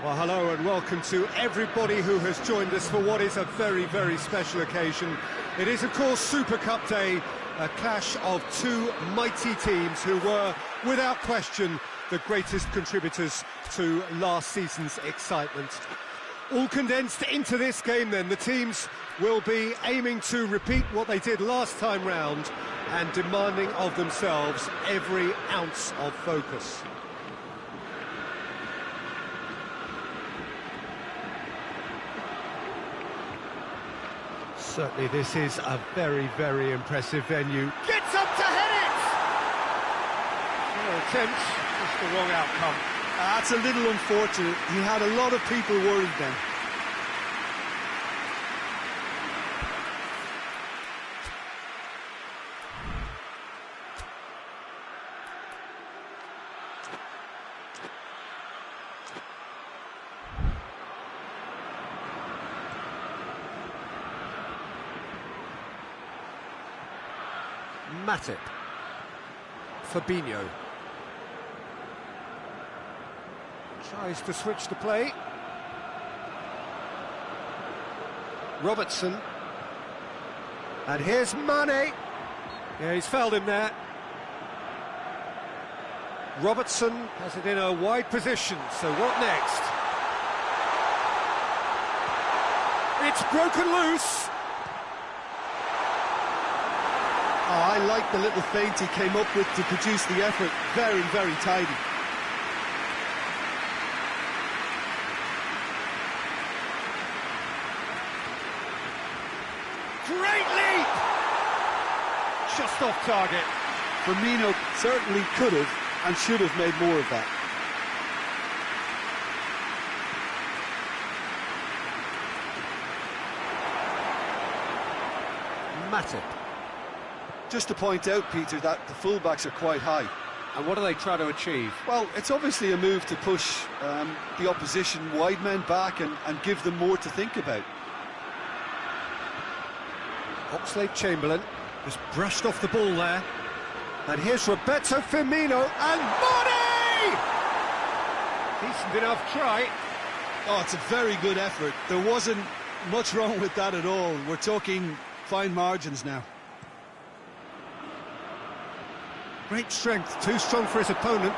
Well, hello and welcome to everybody who has joined us for what is a very, very special occasion. It is, of course, Super Cup Day, a clash of two mighty teams who were, without question, the greatest contributors to last season's excitement. All condensed into this game then, the teams will be aiming to repeat what they did last time round and demanding of themselves every ounce of focus. Certainly this is a very, very impressive venue. Gets up to head it! Attempt, just the wrong outcome. That's a little unfortunate. He had a lot of people worried then. Matip. Fabinho. Tries to switch the play. Robertson. And here's Mane. Yeah, he's fouled him there. Robertson has it in a wide position, so what next? It's broken loose. Oh, I like the little feint he came up with to produce the effort. Very, very tidy. Great leap! Just off target. Firmino certainly could have and should have made more of that. Matip. Just to point out, Peter, that the fullbacks are quite high. And what do they try to achieve? Well, it's obviously a move to push the opposition wide men back and give them more to think about. Oxlade-Chamberlain just brushed off the ball there. And here's Roberto Firmino and Mane! Decent enough try. Oh, it's a very good effort. There wasn't much wrong with that at all. We're talking fine margins now. Great strength, too strong for his opponent.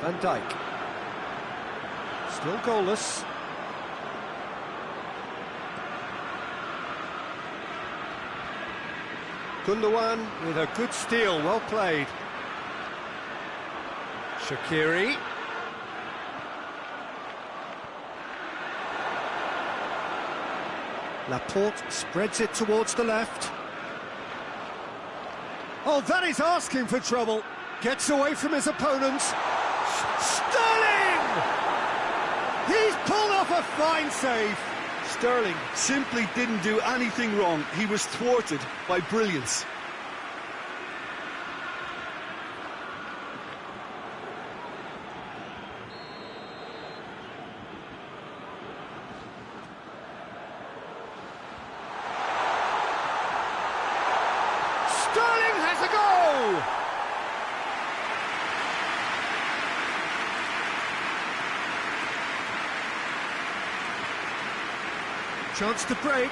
Van Dijk. Still goalless. Gundogan with a good steal, well played. Shaqiri. Laporte spreads it towards the left. Oh, that is asking for trouble. Gets away from his opponent. Sterling! He's pulled off a fine save. Sterling simply didn't do anything wrong. He was thwarted by brilliance. Sterling has a goal! Chance to break.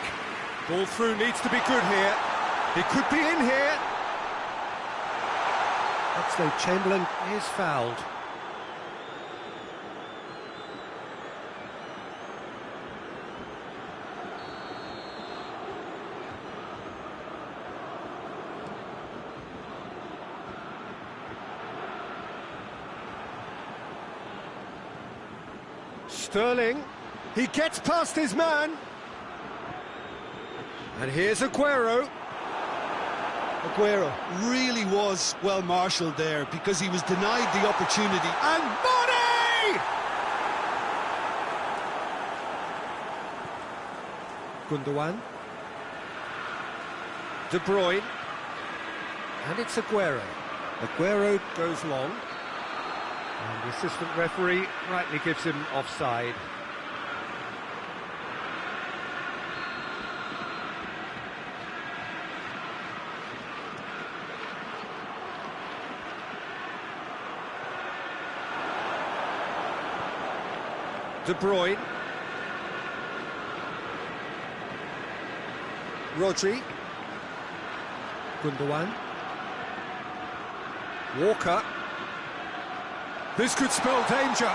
Ball through needs to be good here. He could be in here. Oxlade-Chamberlain is fouled. Sterling, he gets past his man. And here's Aguero. Aguero really was well marshalled there because he was denied the opportunity. And Mane! Gundogan. De Bruyne. And it's Aguero. Aguero goes long. And the assistant referee rightly gives him offside. De Bruyne. Rodri. Gundogan. Walker. This could spell danger.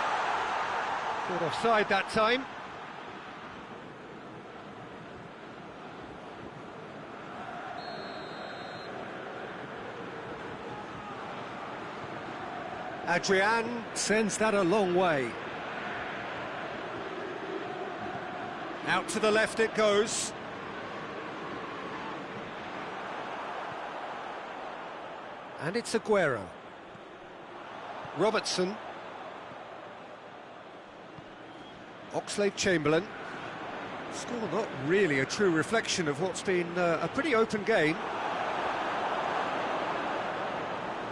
Caught offside that time. Adrian sends that a long way. Out to the left it goes. And it's Aguero. Robertson. Oxlade-Chamberlain. Score not really a true reflection of what's been a pretty open game.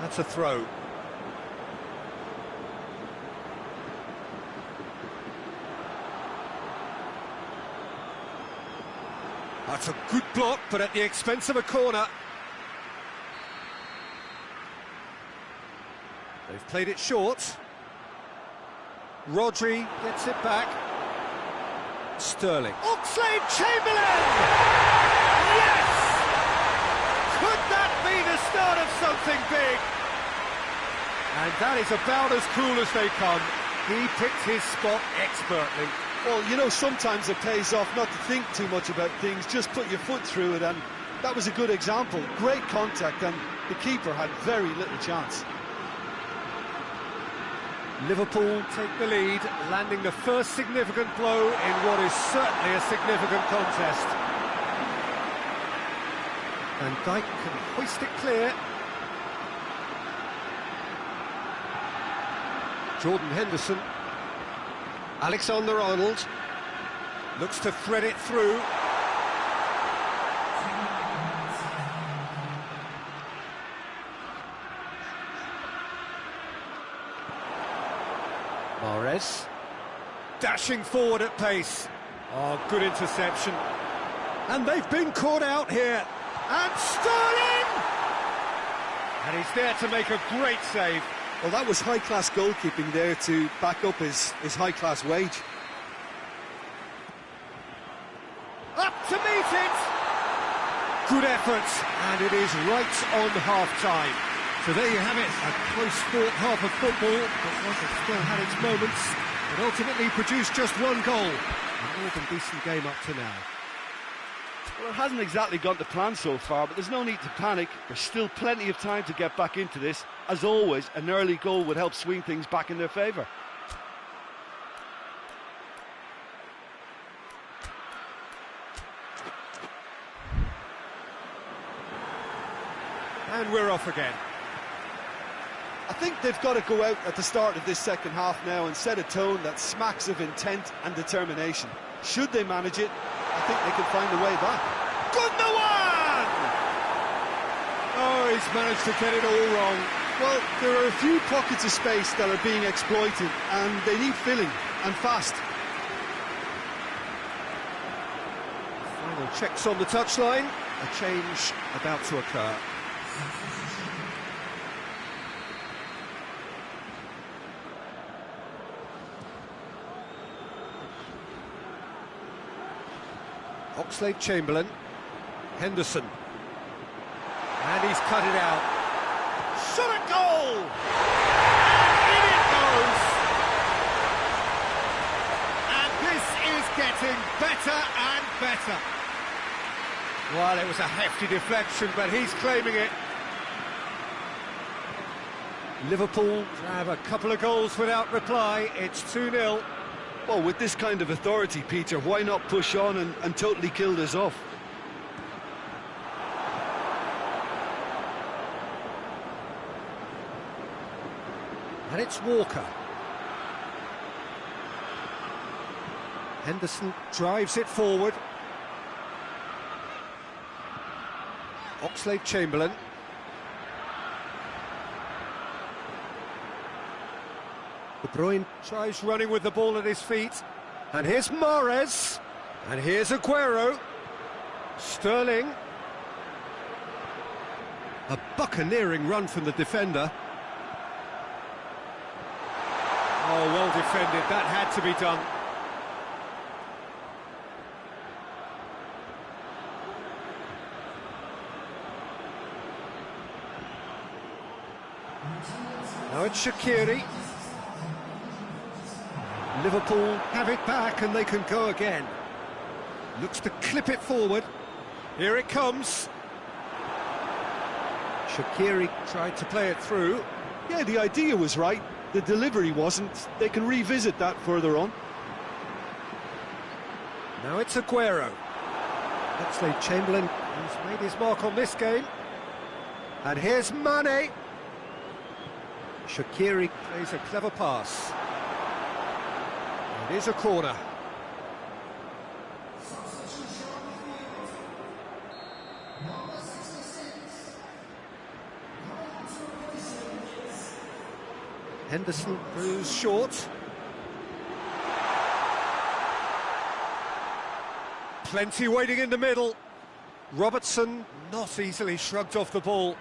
That's a throw. That's a good block, but at the expense of a corner. They've played it short. Rodri gets it back. Sterling. Oxlade-Chamberlain! Yes! Could that be the start of something big? And that is about as cool as they come. He picked his spot expertly. Well, you know, sometimes it pays off not to think too much about things, just put your foot through it, and that was a good example. Great contact, and the keeper had very little chance. Liverpool take the lead, landing the first significant blow in what is certainly a significant contest. Van Dijk can hoist it clear. Jordan Henderson. Alexander-Arnold looks to thread it through. Mahrez dashing forward at pace. Oh, good interception. And they've been caught out here. And Sterling! And he's there to make a great save. Well, that was high-class goalkeeping there to back up his high-class wage. Up to meet it! Good effort, and it is right on half-time. So there you have it, a close-fought half of football, but one that still had its moments, but ultimately produced just one goal. A more than decent game up to now. Well, it hasn't exactly gone to plan so far, but there's no need to panic. There's still plenty of time to get back into this. As always, an early goal would help swing things back in their favour. And we're off again. I think they've got to go out at the start of this second half now and set a tone that smacks of intent and determination. Should they manage it, I think they can find a way back. Gundogan! Oh, he's managed to get it all wrong. Well, there are a few pockets of space that are being exploited, and they need filling, and fast. Final checks on the touchline. A change about to occur. Oxlade-Chamberlain. Henderson. And he's cut it out. Shot at goal! And in it goes! And this is getting better and better. Well, it was a hefty deflection, but he's claiming it. Liverpool have a couple of goals without reply. It's 2-0. Well, with this kind of authority, Peter, why not push on and totally kill this off? And it's Walker. Henderson drives it forward. Oxlade-Chamberlain. De Bruyne tries running with the ball at his feet. And here's Mahrez. And here's Aguero. Sterling. A buccaneering run from the defender. Oh, well defended. That had to be done. Now it's Shaqiri. Liverpool have it back and they can go again. Looks to clip it forward. Here it comes. Shaqiri tried to play it through. Yeah, the idea was right. The delivery wasn't. They can revisit that further on. Now it's Aguero. Oxlade-Chamberlain has made his mark on this game. And here's Mane. Shaqiri plays a clever pass. It is a corner. Henderson throws short. Plenty waiting in the middle. Robertson not easily shrugged off the ball.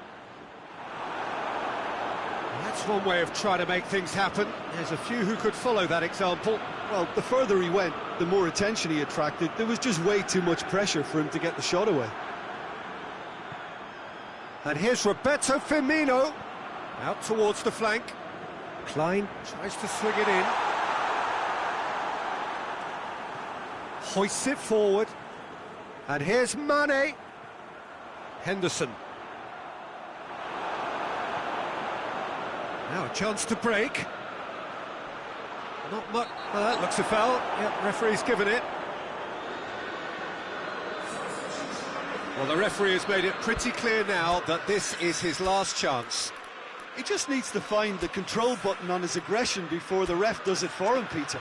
That's one way of trying to make things happen. There's a few who could follow that example. Well, the further he went, the more attention he attracted. There was just way too much pressure for him to get the shot away. And here's Roberto Firmino. Out towards the flank. Klein tries to swing it in. Hoists it forward. And here's Mane. Henderson. Now a chance to break. Not much. That looks a foul. Yep, referee's given it. Well, the referee has made it pretty clear now that this is his last chance. He just needs to find the control button on his aggression before the ref does it for him, Peter.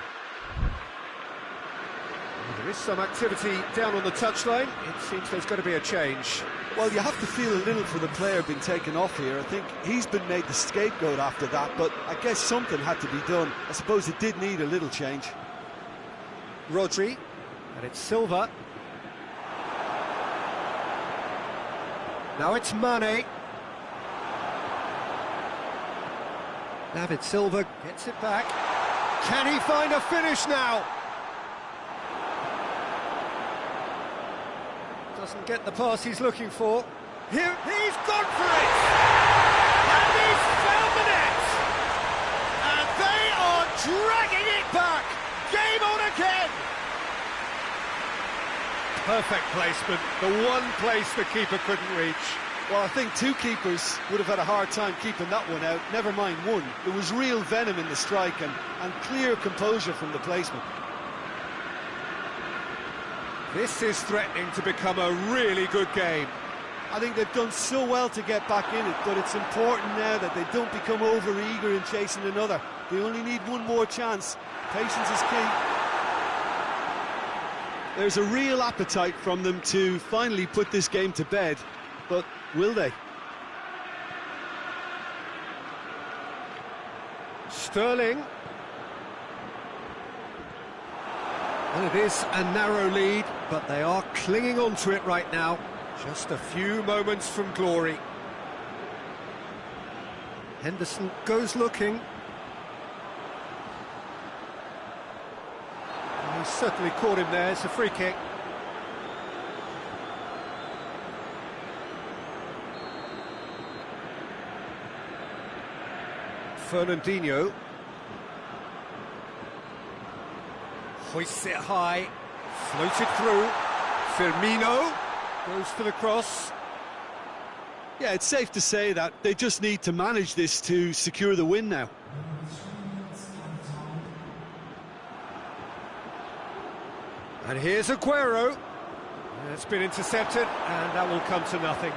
Well, there is some activity down on the touchline. It seems there's going to be a change. Well, you have to feel a little for the player being taken off here. I think he's been made the scapegoat after that, but I guess something had to be done. I suppose it did need a little change. Rodri, and it's Silva. Now it's Mane. David Silva gets it back. Can he find a finish now? Doesn't get the pass he's looking for. Here, he's gone for it! And he's found the net! And they are dragging it back! Game on again! Perfect placement, the one place the keeper couldn't reach. Well, I think two keepers would have had a hard time keeping that one out, never mind one. There was real venom in the strike and clear composure from the placement. This is threatening to become a really good game. I think they've done so well to get back in it, but it's important now that they don't become over-eager in chasing another. They only need one more chance. Patience is key. There's a real appetite from them to finally put this game to bed, but will they? Sterling. Well, it is a narrow lead, but they are clinging on to it right now. Just a few moments from glory. Henderson goes looking. He certainly caught him there. It's a free kick. Fernandinho hoists it high, floated through. Firmino goes for the cross. Yeah, it's safe to say that they just need to manage this to secure the win now. And here's Aguero. It's been intercepted, and that will come to nothing.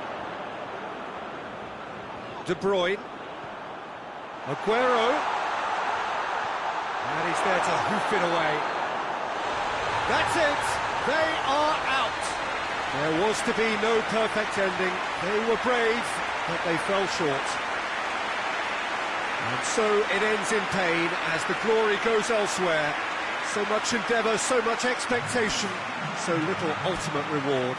De Bruyne. Aguero. And he's there to hoof it away. That's it. They are out. There was to be no perfect ending. They were brave, but they fell short. And so it ends in pain as the glory goes elsewhere. So much endeavour, so much expectation, so little ultimate reward.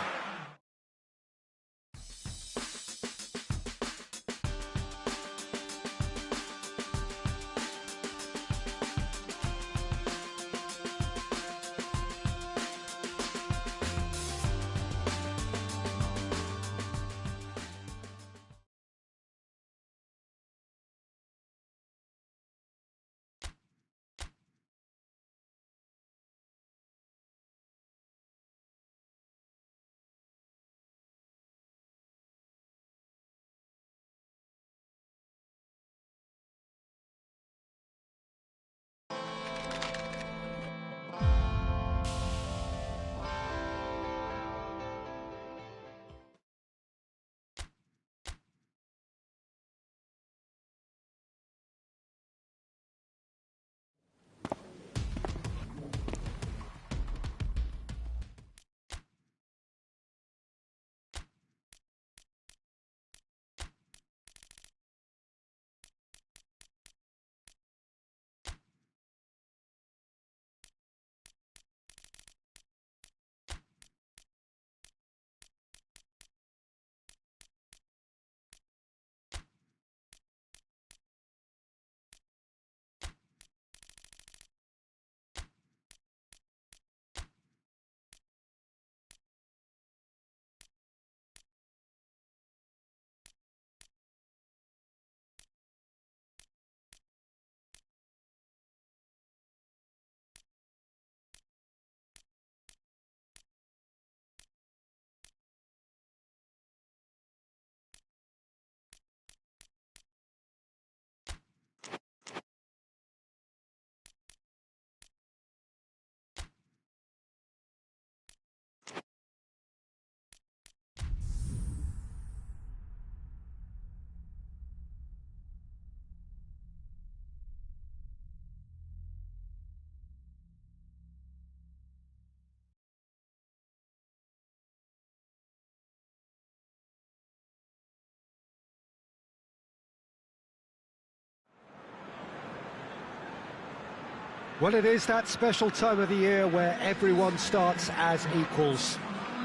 Well, it is that special time of the year where everyone starts as equals.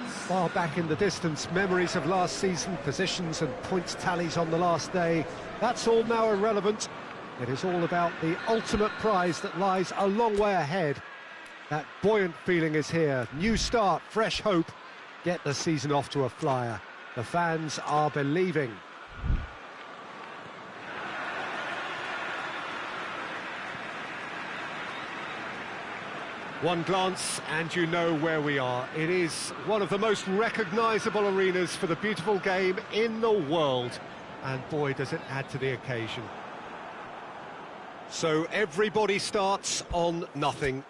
Far back in the distance, memories of last season, positions and points tallies on the last day, that's all now irrelevant. It is all about the ultimate prize that lies a long way ahead. That buoyant feeling is here. New start, fresh hope. Get the season off to a flyer. The fans are believing. One glance and you know where we are. It is one of the most recognisable arenas for the beautiful game in the world. And boy, does it add to the occasion. So everybody starts on nothing.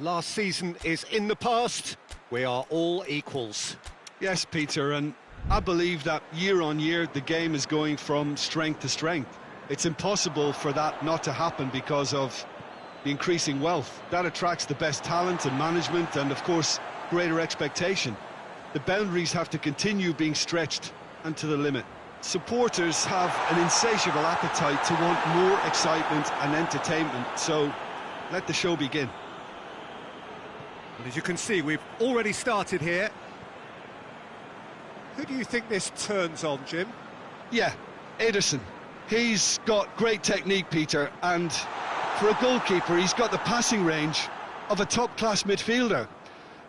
Last season is in the past. We are all equals. Yes, Peter, and I believe that year on year the game is going from strength to strength. It's impossible for that not to happen because of the increasing wealth. That attracts the best talent and management and, of course, greater expectation. The boundaries have to continue being stretched and to the limit. Supporters have an insatiable appetite to want more excitement and entertainment, so let the show begin. And as you can see, we've already started here. Who do you think this turns on, Jim? Yeah, Ederson. He's got great technique, Peter, and for a goalkeeper, he's got the passing range of a top-class midfielder.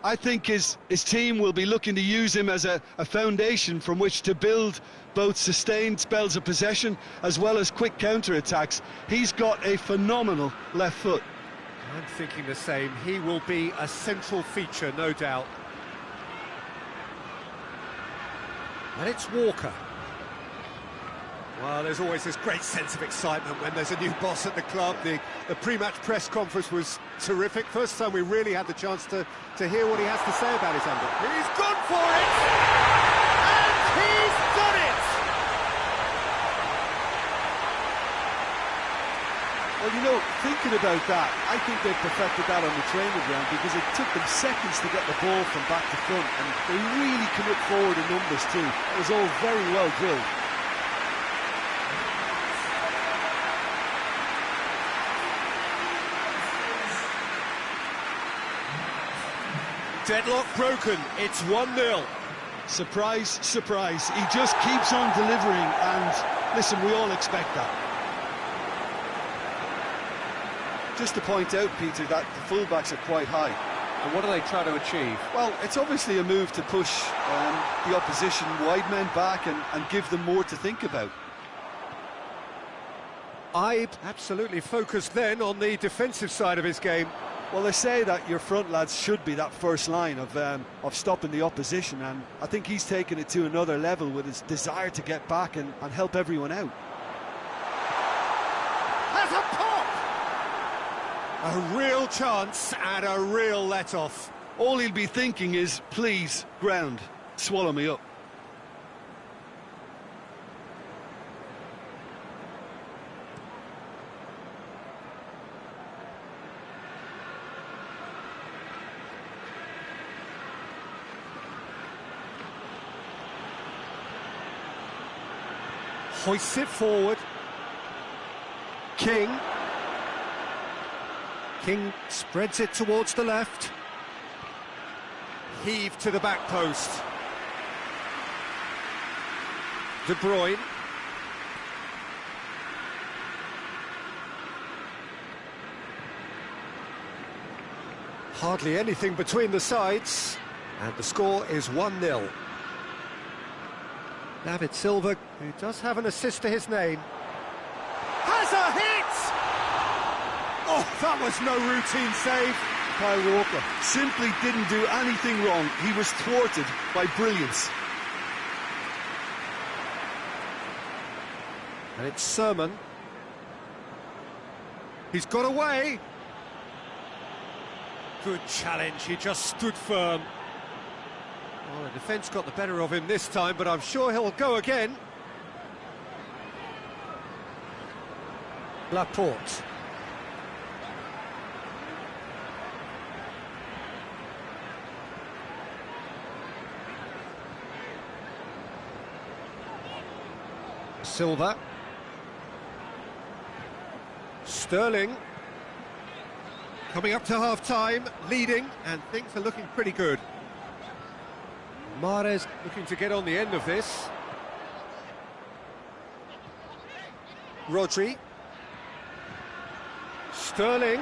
I think his team will be looking to use him as a foundation from which to build both sustained spells of possession as well as quick counter-attacks. He's got a phenomenal left foot. I'm thinking the same. He will be a central feature, no doubt. And it's Walker. Well, there's always this great sense of excitement when there's a new boss at the club. The pre-match press conference was terrific. First time we really had the chance to hear what he has to say about his under. He's gone for it! And he's done it! Well, you know, thinking about that, I think they perfected that on the training ground because it took them seconds to get the ball from back to front, and they really commit forward in numbers too. It was all very well drilled. Deadlock broken, it's 1-0. Surprise, surprise, he just keeps on delivering, and listen, we all expect that. Just to point out, Peter, that the fullbacks are quite high. And what are they trying to achieve? Well, it's obviously a move to push the opposition wide men back and give them more to think about. Ibe absolutely focused then on the defensive side of his game. Well, they say that your front lads should be that first line of stopping the opposition, and I think he's taken it to another level with his desire to get back and help everyone out. Has a pop! A real chance and a real let-off. All he'll be thinking is, please, ground, swallow me up. Hoists it forward. King spreads it towards the left. Heave to the back post. De Bruyne. Hardly anything between the sides, and the score is 1-0. David Silva, who does have an assist to his name, has a hit! Oh, that was no routine save. Kyle Walker simply didn't do anything wrong. He was thwarted by brilliance. And it's Sermon. He's got away. Good challenge, he just stood firm. Well, the defence got the better of him this time, but I'm sure he'll go again. Laporte. Silva. Sterling. Coming up to half-time, leading, and things are looking pretty good. Mahrez looking to get on the end of this. Rodri. Sterling.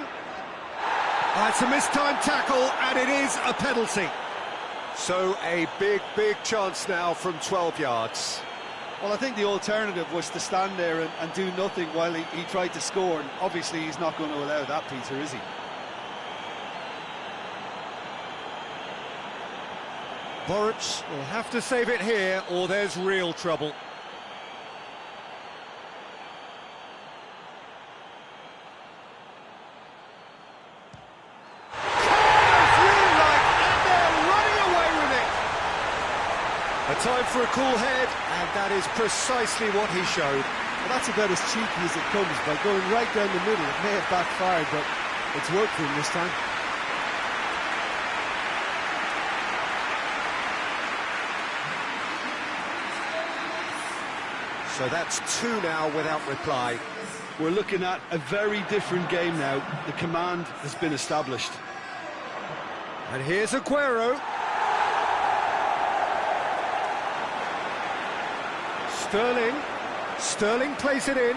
It's a mistimed tackle, and it is a penalty. So a big chance now from 12 yards. Well, I think the alternative was to stand there and do nothing while he tried to score, and obviously he's not going to allow that, Peter, is he? Boruc will have to save it here, or there's real trouble. A time for a cool head, and that is precisely what he showed. Well, that's about as cheeky as it comes, by going right down the middle. It may have backfired, but it's worked for him this time. So that's two now without reply. We're looking at a very different game now. The command has been established. And here's Aguero. Sterling plays it in.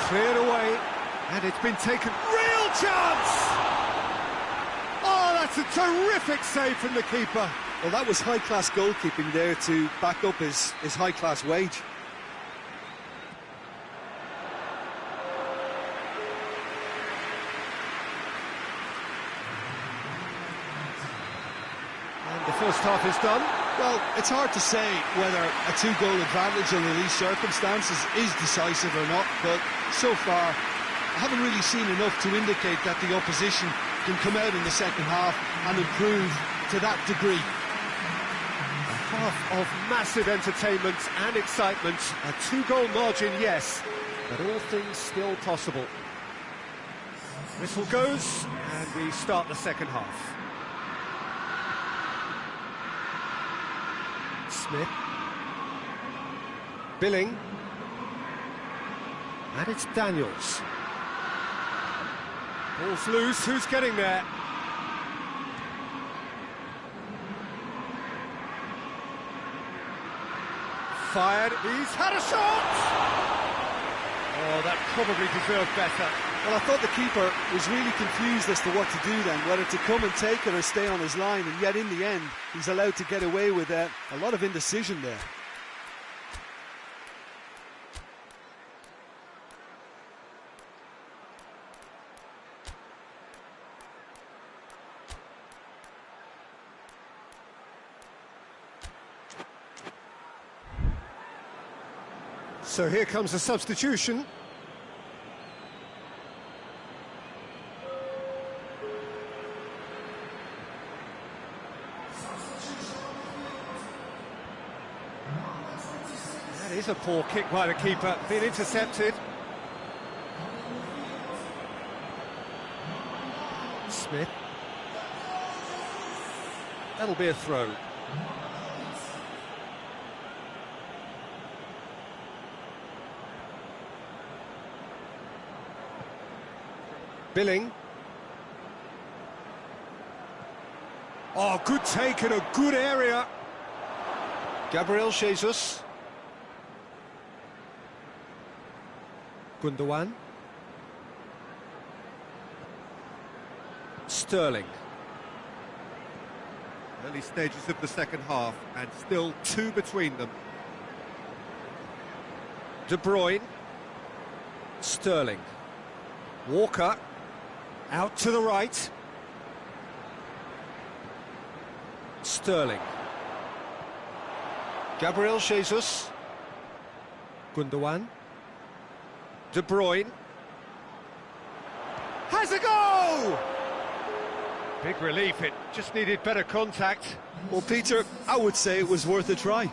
Cleared away. And it's been taken. Real chance! Oh, that's a terrific save from the keeper. Well, that was high-class goalkeeping there to back up his high-class wage. And the first half is done. Well, it's hard to say whether a two-goal advantage under these circumstances is decisive or not, but so far I haven't really seen enough to indicate that the opposition can come out in the second half and improve to that degree. A half of massive entertainment and excitement. A two-goal margin, yes, but all things still possible. Whistle goes, and we start the second half. Smith. Billing. And it's Daniels. Ball's loose, who's getting there? Fired, he's had a shot! Oh, that probably deserved better. Well, I thought the keeper was really confused as to what to do then, whether to come and take it or stay on his line, and yet in the end, he's allowed to get away with a lot of indecision there. So here comes a substitution. That is a poor kick by the keeper, being intercepted. Smith. That'll be a throw. Billing. Oh, good take in a good area. Gabriel Jesus. Gundogan. Sterling. Early stages of the second half, and still two between them. De Bruyne. Sterling. Walker. Out to the right. Sterling. Gabriel Jesus. Gundogan. De Bruyne. Has a go! Big relief, it just needed better contact. Well, Peter, I would say it was worth a try.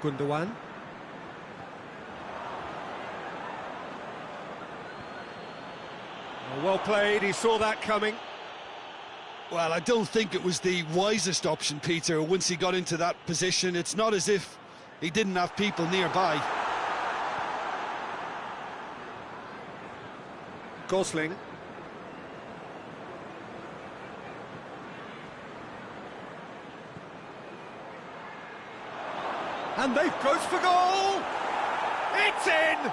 Gundogan. Well played, he saw that coming. Well, I don't think it was the wisest option, Peter, once he got into that position. It's not as if he didn't have people nearby. Gosling. And they've goes for goal! It's in!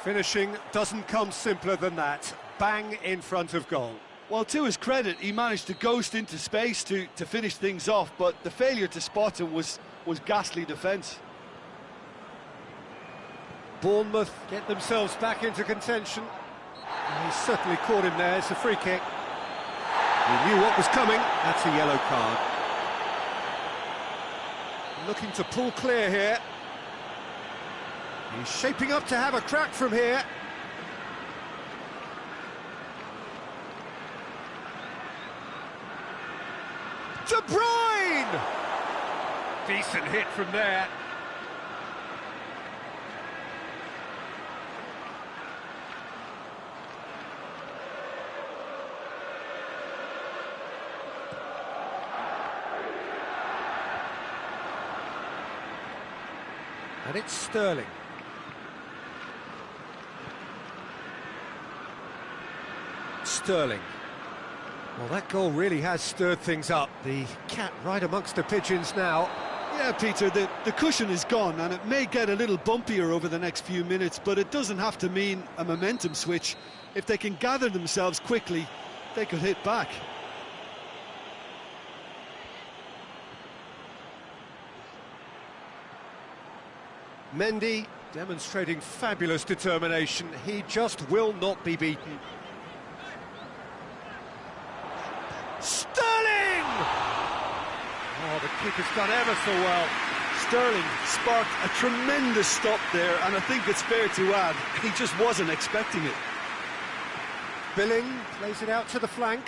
Finishing doesn't come simpler than that. Bang in front of goal. Well, to his credit, he managed to ghost into space to finish things off, but the failure to spot him was ghastly defence. Bournemouth get themselves back into contention. And he's certainly caught him there. It's a free kick. He knew what was coming. That's a yellow card. Looking to pull clear here. He's shaping up to have a crack from here. De Bruyne! Decent hit from there. And it's Sterling. Sterling. Well, that goal really has stirred things up. The cat right amongst the pigeons now. Yeah, Peter, the cushion is gone, and it may get a little bumpier over the next few minutes, but it doesn't have to mean a momentum switch. If they can gather themselves quickly, they could hit back. Mendy demonstrating fabulous determination. He just will not be beaten. Sterling! Oh, the keeper's done ever so well. Sterling sparked a tremendous stop there, and I think it's fair to add, he just wasn't expecting it. Billing plays it out to the flank.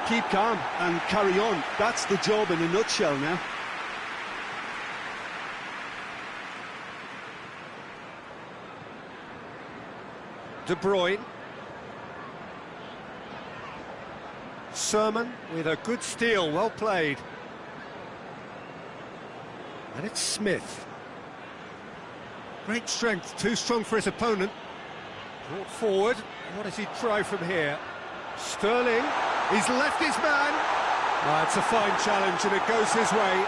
Keep calm and carry on. That's the job in a nutshell now. De Bruyne. Sermon with a good steal, well played. And it's Smith. Great strength, too strong for his opponent. Brought forward, what does he try from here? Sterling, he's left his man. Oh, it's a fine challenge and it goes his way.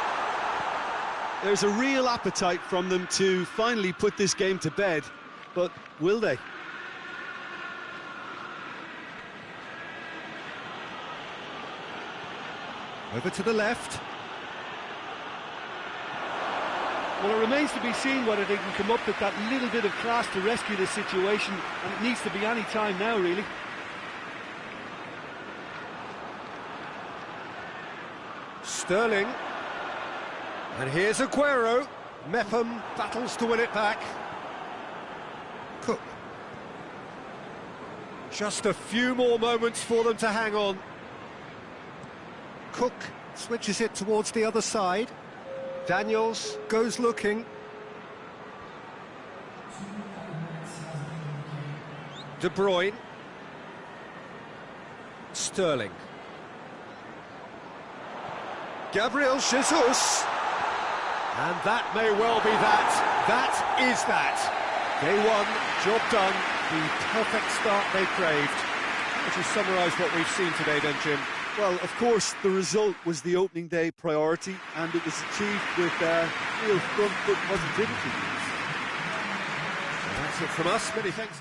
There's a real appetite from them to finally put this game to bed, but will they? Over to the left. Well, it remains to be seen whether they can come up with that little bit of class to rescue this situation, and it needs to be any time now, really. Sterling. And here's Aguero. Mepham battles to win it back. Cook. Just a few more moments for them to hang on. Cook switches it towards the other side. Daniels goes looking. De Bruyne. Sterling. Gabriel Jesus. And that may well be that. That is that. Day one, job done. The perfect start they craved. How would you summarise what we've seen today then, Jim? Well, of course, the result was the opening day priority, and it was achieved with real front-foot positivity. That's it from us. Many thanks.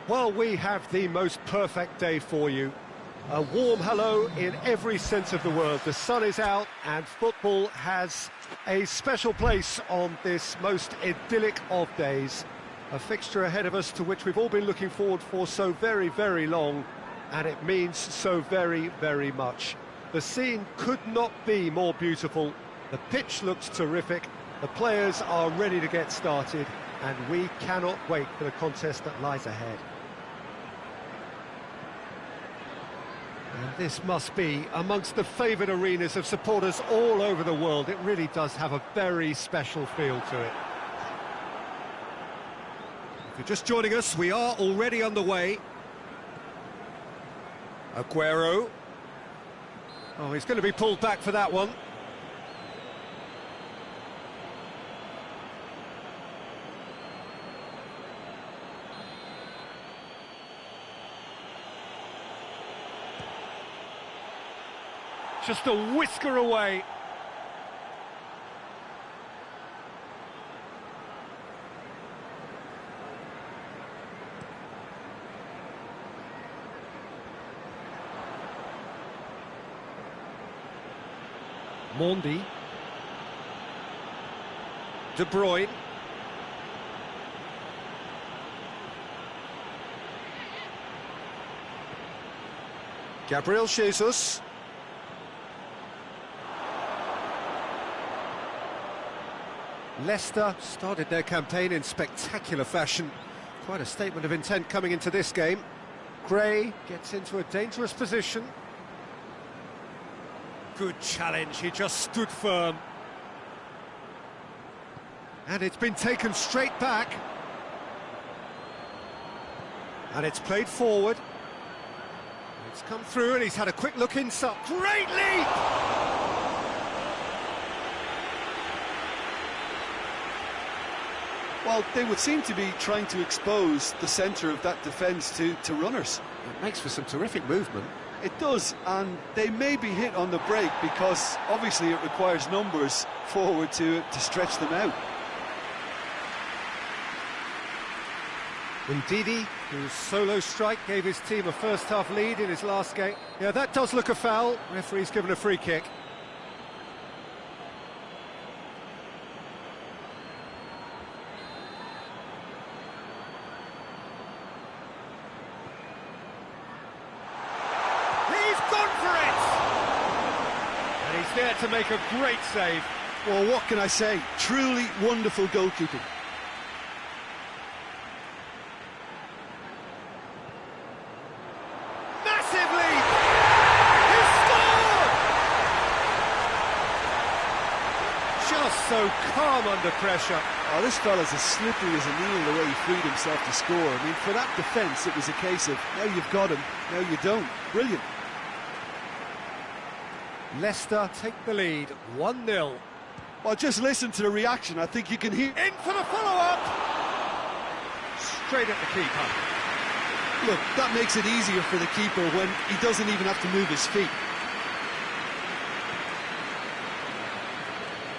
Well, we have the most perfect day for you. A warm hello in every sense of the word. The sun is out and football has a special place on this most idyllic of days. A fixture ahead of us to which we've all been looking forward for so very, very long, and it means so very, very much. The scene could not be more beautiful. The pitch looks terrific. The players are ready to get started, and we cannot wait for the contest that lies ahead. And this must be amongst the favoured arenas of supporters all over the world. It really does have a very special feel to it. If you're just joining us, we are already underway. Aguero. Oh, he's going to be pulled back for that one. Just a whisker away. Mondi. De Bruyne. Gabriel Jesus. Leicester started their campaign in spectacular fashion. Quite a statement of intent coming into this game. Gray gets into a dangerous position. Good challenge, he just stood firm. And it's been taken straight back. And it's played forward. It's come through and he's had a quick look inside. Great leap! Well, they would seem to be trying to expose the centre of that defence to runners. It makes for some terrific movement. It does, and they may be hit on the break because obviously it requires numbers forward to stretch them out. Ndidi, whose solo strike gave his team a first-half lead in his last game. Yeah, that does look a foul. Referee's given a free kick. There to make a great save. Well, what can I say? Truly wonderful goalkeeping. Massive lead! He scored! Just so calm under pressure. Oh, this fella's as slippery as a needle the way he freed himself to score. I mean, for that defence, it was a case of, now you've got him, now you don't. Brilliant. Leicester take the lead, 1-0. Well, just listen to the reaction. I think you can hear... In for the follow-up! Straight at the keeper. Look, that makes it easier for the keeper when he doesn't even have to move his feet.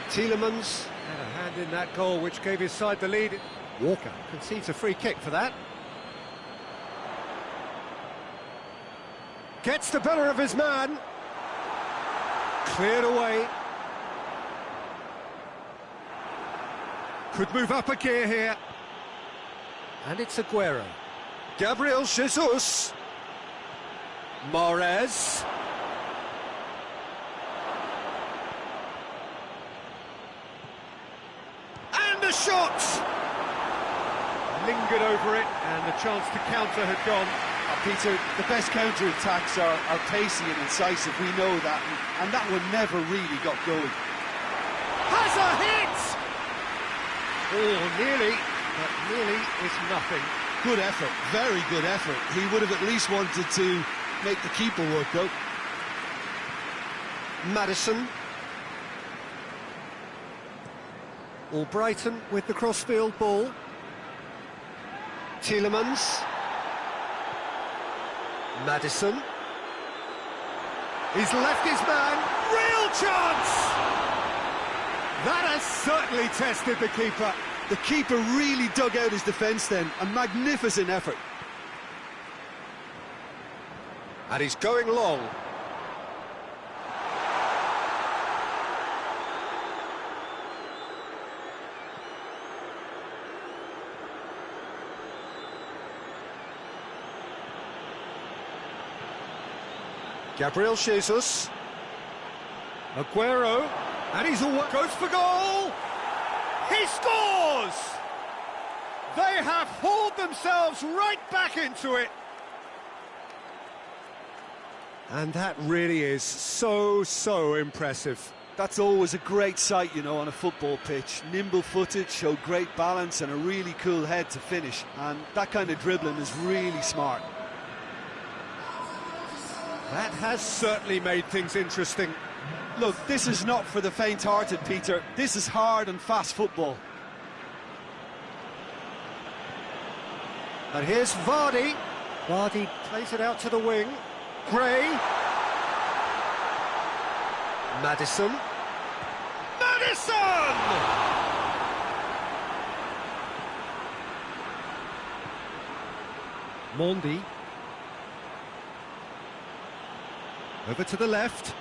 Tielemans had a hand in that goal which gave his side the lead. Walker concedes a free kick for that. Gets the better of his man. Cleared away. Could move up a gear here. And it's Aguero. Gabriel Jesus. Mahrez. And a shot! Lingered over it, and the chance to counter had gone. Peter, the best counter-attacks are pacey and incisive, we know that, and that one never really got going. Has a hit! Oh, nearly, but nearly is nothing. Good effort, very good effort. He would have at least wanted to make the keeper work, though. Maddison. Albrighton with the crossfield ball. Tielemans. Maddison. He's left his man. Real chance! That has certainly tested the keeper. The keeper really dug out his defence then. A magnificent effort. And he's going long. Gabriel Jesus. Aguero. And he's away. Goes for goal! He scores! They have hauled themselves right back into it. And that really is so impressive. That's always a great sight, you know, on a football pitch. Nimble-footed, showed great balance and a really cool head to finish. And that kind of dribbling is really smart. That has certainly made things interesting. Look, this is not for the faint-hearted, Peter. This is hard and fast football. And here's Vardy. Vardy plays it out to the wing. Gray. Maddison. Maddison! Mondi. Over to the left.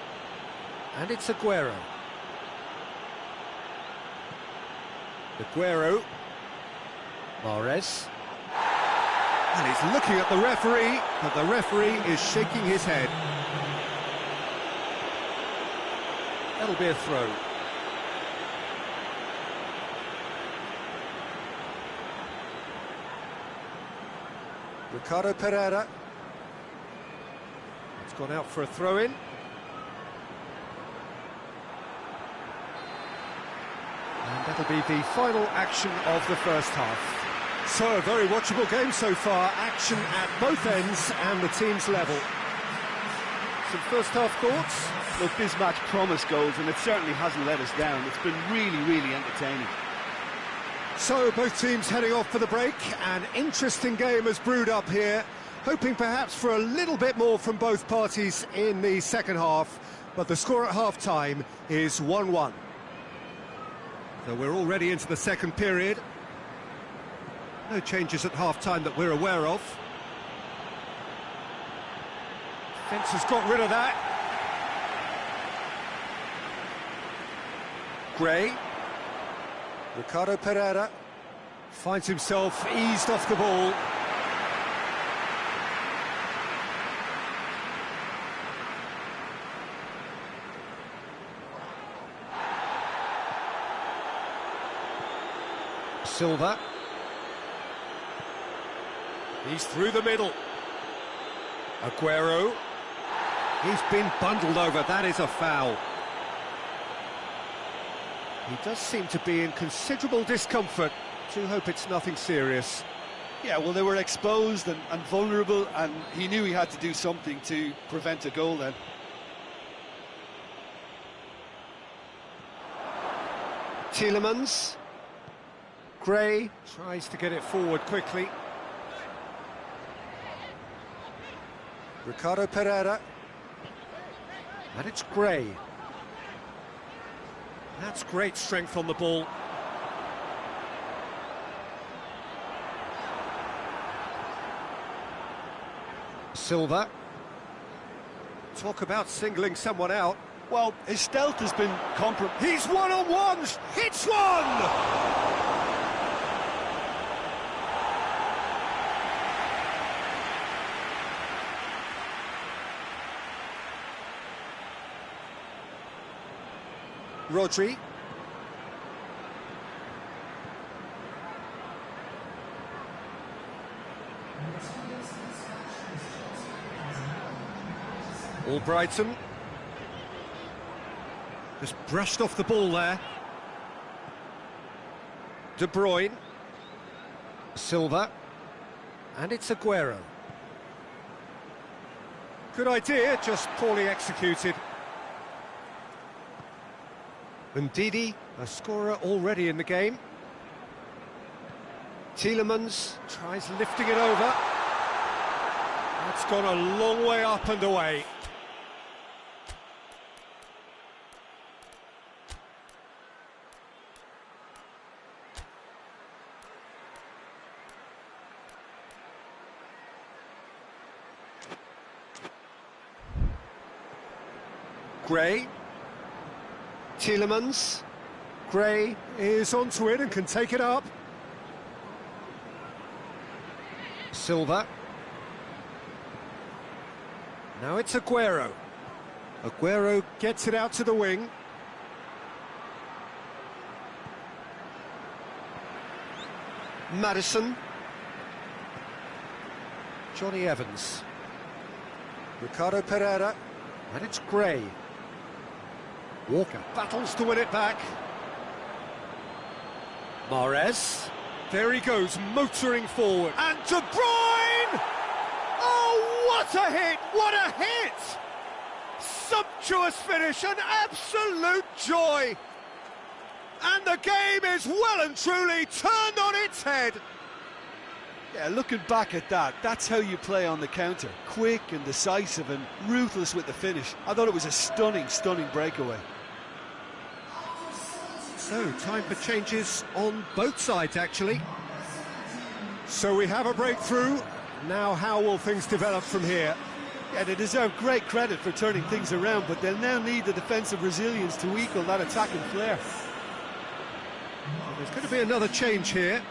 And it's Aguero. Aguero. Mahrez. And he's looking at the referee, but the referee is shaking his head. That'll be a throw. Ricardo Pereira. It's gone out for a throw-in. And that'll be the final action of the first half. So, a very watchable game so far. Action at both ends and the team's level. Some first-half thoughts? Look, this match promised goals, and it certainly hasn't let us down. It's been really entertaining. So, both teams heading off for the break. An interesting game has brewed up here. Hoping perhaps for a little bit more from both parties in the second half. But the score at half-time is 1-1. So we're already into the second period. No changes at half-time that we're aware of. Fence has got rid of that. Gray. Ricardo Pereira finds himself eased off the ball. Silva. He's through the middle. Aguero. He's been bundled over. That is a foul. He does seem to be in considerable discomfort. Do hope it's nothing serious. Yeah, well, they were exposed and vulnerable, and he knew he had to do something to prevent a goal then. Tielemans. Gray tries to get it forward quickly. Ricardo Pereira. And it's Gray. That's great strength on the ball. Silva. Talk about singling someone out. Well, his stealth has been compromised. He's one-on-ones! Hits one! Rodri. Albrighton. Just brushed off the ball there. De Bruyne. Silva. And it's Aguero. Good idea, just poorly executed. Ndidi, a scorer already in the game. Tielemans tries lifting it over. That's gone a long way up and away. Gray. Tielemans. Gray is onto it and can take it up. Silva. Now it's Aguero. Aguero gets it out to the wing. Maddison. Johnny Evans. Ricardo Pereira. And it's Gray. Walker battles to win it back. Mahrez. There he goes, motoring forward. And De Bruyne! Oh, what a hit! What a hit! Sumptuous finish, an absolute joy! And the game is well and truly turned on its head. Yeah, looking back at that, that's how you play on the counter. Quick and decisive and ruthless with the finish. I thought it was a stunning, stunning breakaway. So, time for changes on both sides, actually. So we have a breakthrough. Now, how will things develop from here? Yeah, they deserve great credit for turning things around, but they'll now need the defensive resilience to equal that attacking flair. There's going to be another change here.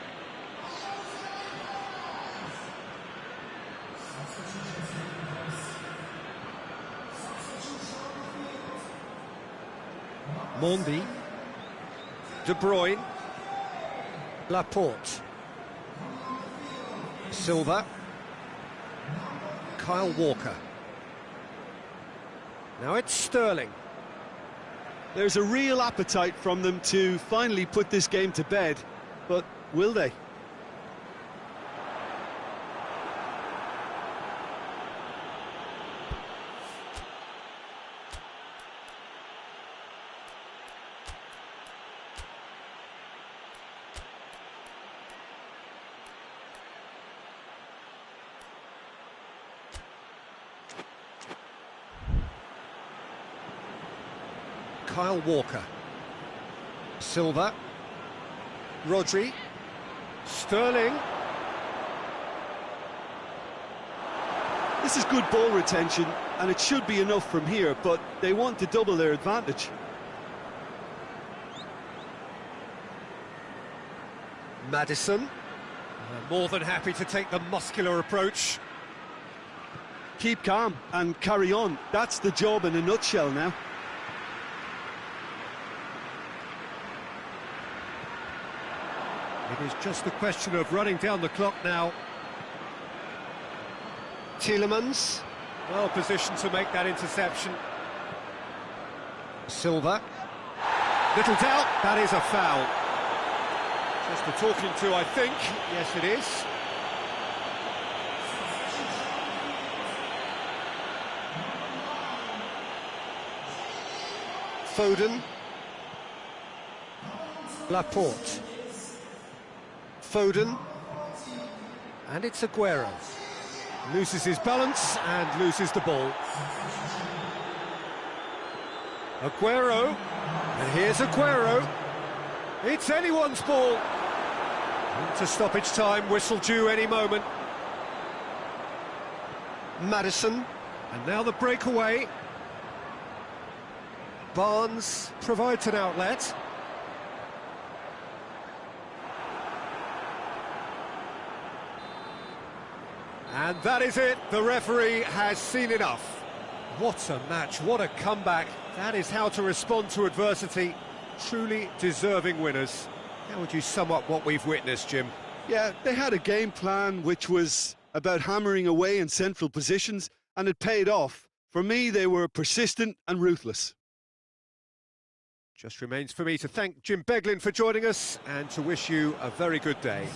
Mondi. De Bruyne. Laporte. Silva. Kyle Walker. Now it's Sterling. There's a real appetite from them to finally put this game to bed, but will they? Kyle Walker. Silva. Rodri. Sterling. This is good ball retention, and it should be enough from here, but they want to double their advantage. Maddison. More than happy to take the muscular approach. Keep calm and carry on. That's the job in a nutshell now. It is just a question of running down the clock now. Tielemans, well positioned to make that interception. Silva. Little doubt, that is a foul. Just a talking to, I think. Yes, it is. Foden. Laporte. Foden, and it's Aguero. Loses his balance and loses the ball. Aguero, and here's Aguero. It's anyone's ball. Into stoppage time, whistle due any moment. Maddison, and now the breakaway. Barnes provides an outlet. And that is it, the referee has seen enough. What a match, what a comeback. That is how to respond to adversity. Truly deserving winners. How would you sum up what we've witnessed, Jim? Yeah, they had a game plan which was about hammering away in central positions, and it paid off. For me, they were persistent and ruthless. Just remains for me to thank Jim Beglin for joining us and to wish you a very good day.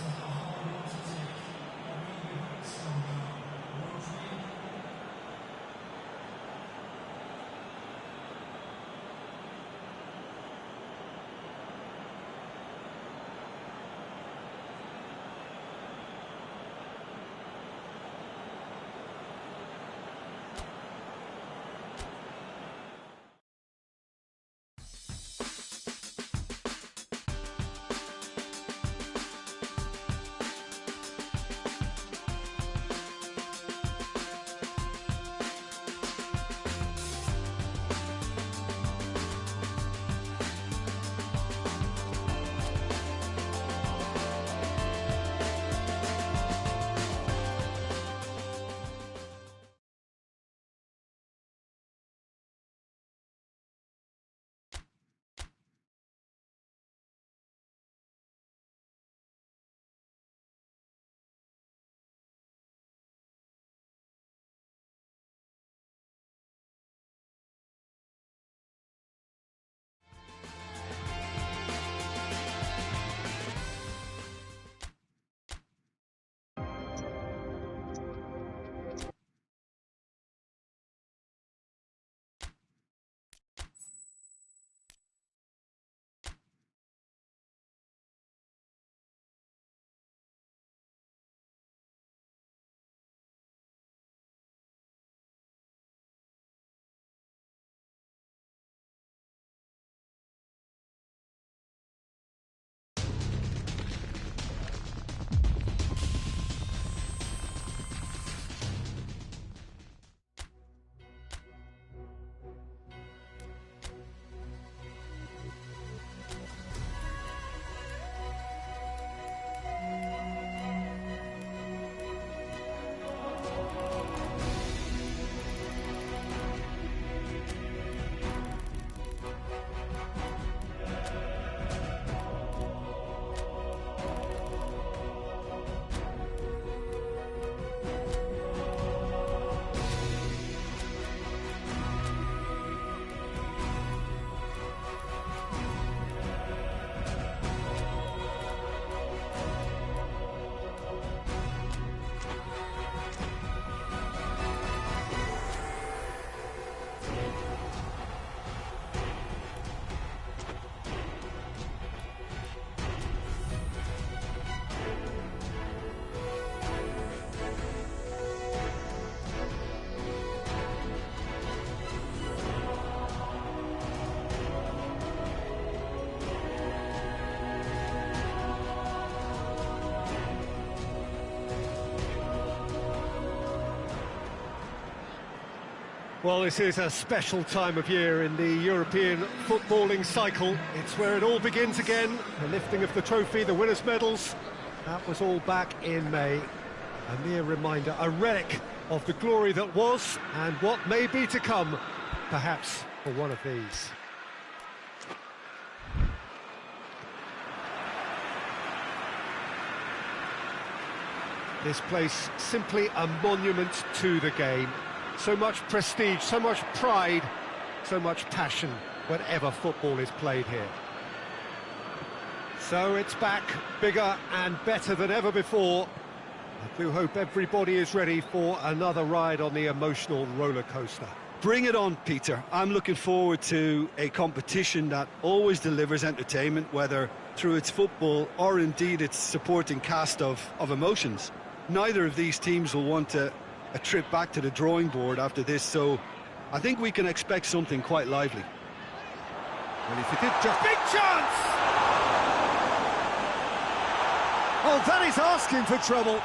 Well, this is a special time of year in the European footballing cycle. It's where it all begins again. The lifting of the trophy, the winners' medals. That was all back in May. A mere reminder, a relic of the glory that was and what may be to come, perhaps for one of these. This place simply a monument to the game. So much prestige, so much pride, so much passion whenever football is played here. So it's back, bigger and better than ever before. I do hope everybody is ready for another ride on the emotional roller coaster. Bring it on, Peter. I'm looking forward to a competition that always delivers entertainment, whether through its football or indeed its supporting cast of emotions. Neither of these teams will want a trip back to the drawing board after this, so I think we can expect something quite lively. Well, if it did just... Big chance! Oh, that is asking for trouble.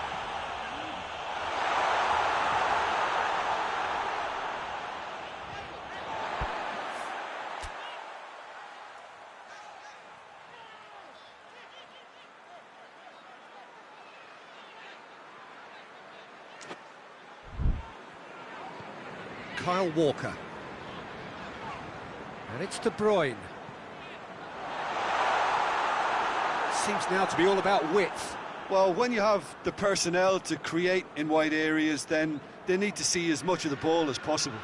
Kyle Walker. And it's De Bruyne. Seems now to be all about width. Well, when you have the personnel to create in wide areas, then they need to see as much of the ball as possible.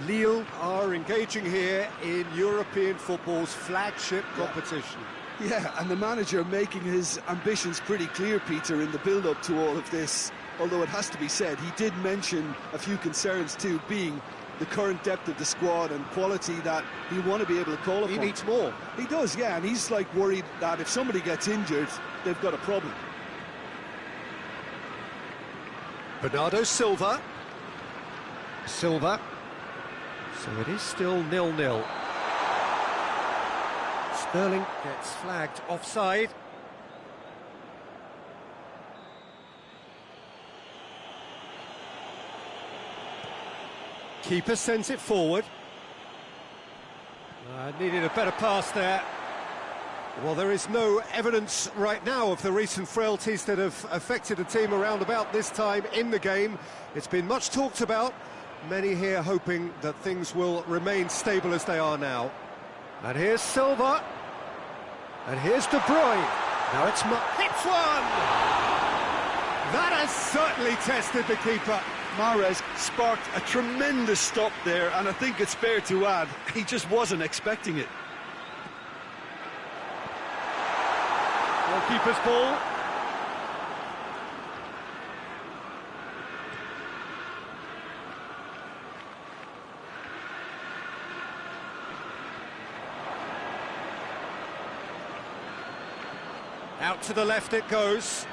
Lille are engaging here in European football's flagship competition. Yeah, and the manager making his ambitions pretty clear, Peter, in the build-up to all of this. Although it has to be said, he did mention a few concerns too, being the current depth of the squad and quality that he'll want to be able to call upon. He needs more. He does, yeah, and he's like worried that if somebody gets injured, they've got a problem. Bernardo Silva. Silva. So it is still 0-0. Sterling gets flagged offside. Keeper sends it forward. Needed a better pass there. Well, there is no evidence right now of the recent frailties that have affected the team around about this time in the game. It's been much talked about. Many here hoping that things will remain stable as they are now. And here's Silva. And here's De Bruyne. Now it's hits one! That has certainly tested the keeper. Mahrez sparked a tremendous stop there, and I think it's fair to add, he just wasn't expecting it. Goalkeeper's ball. Out to the left it goes.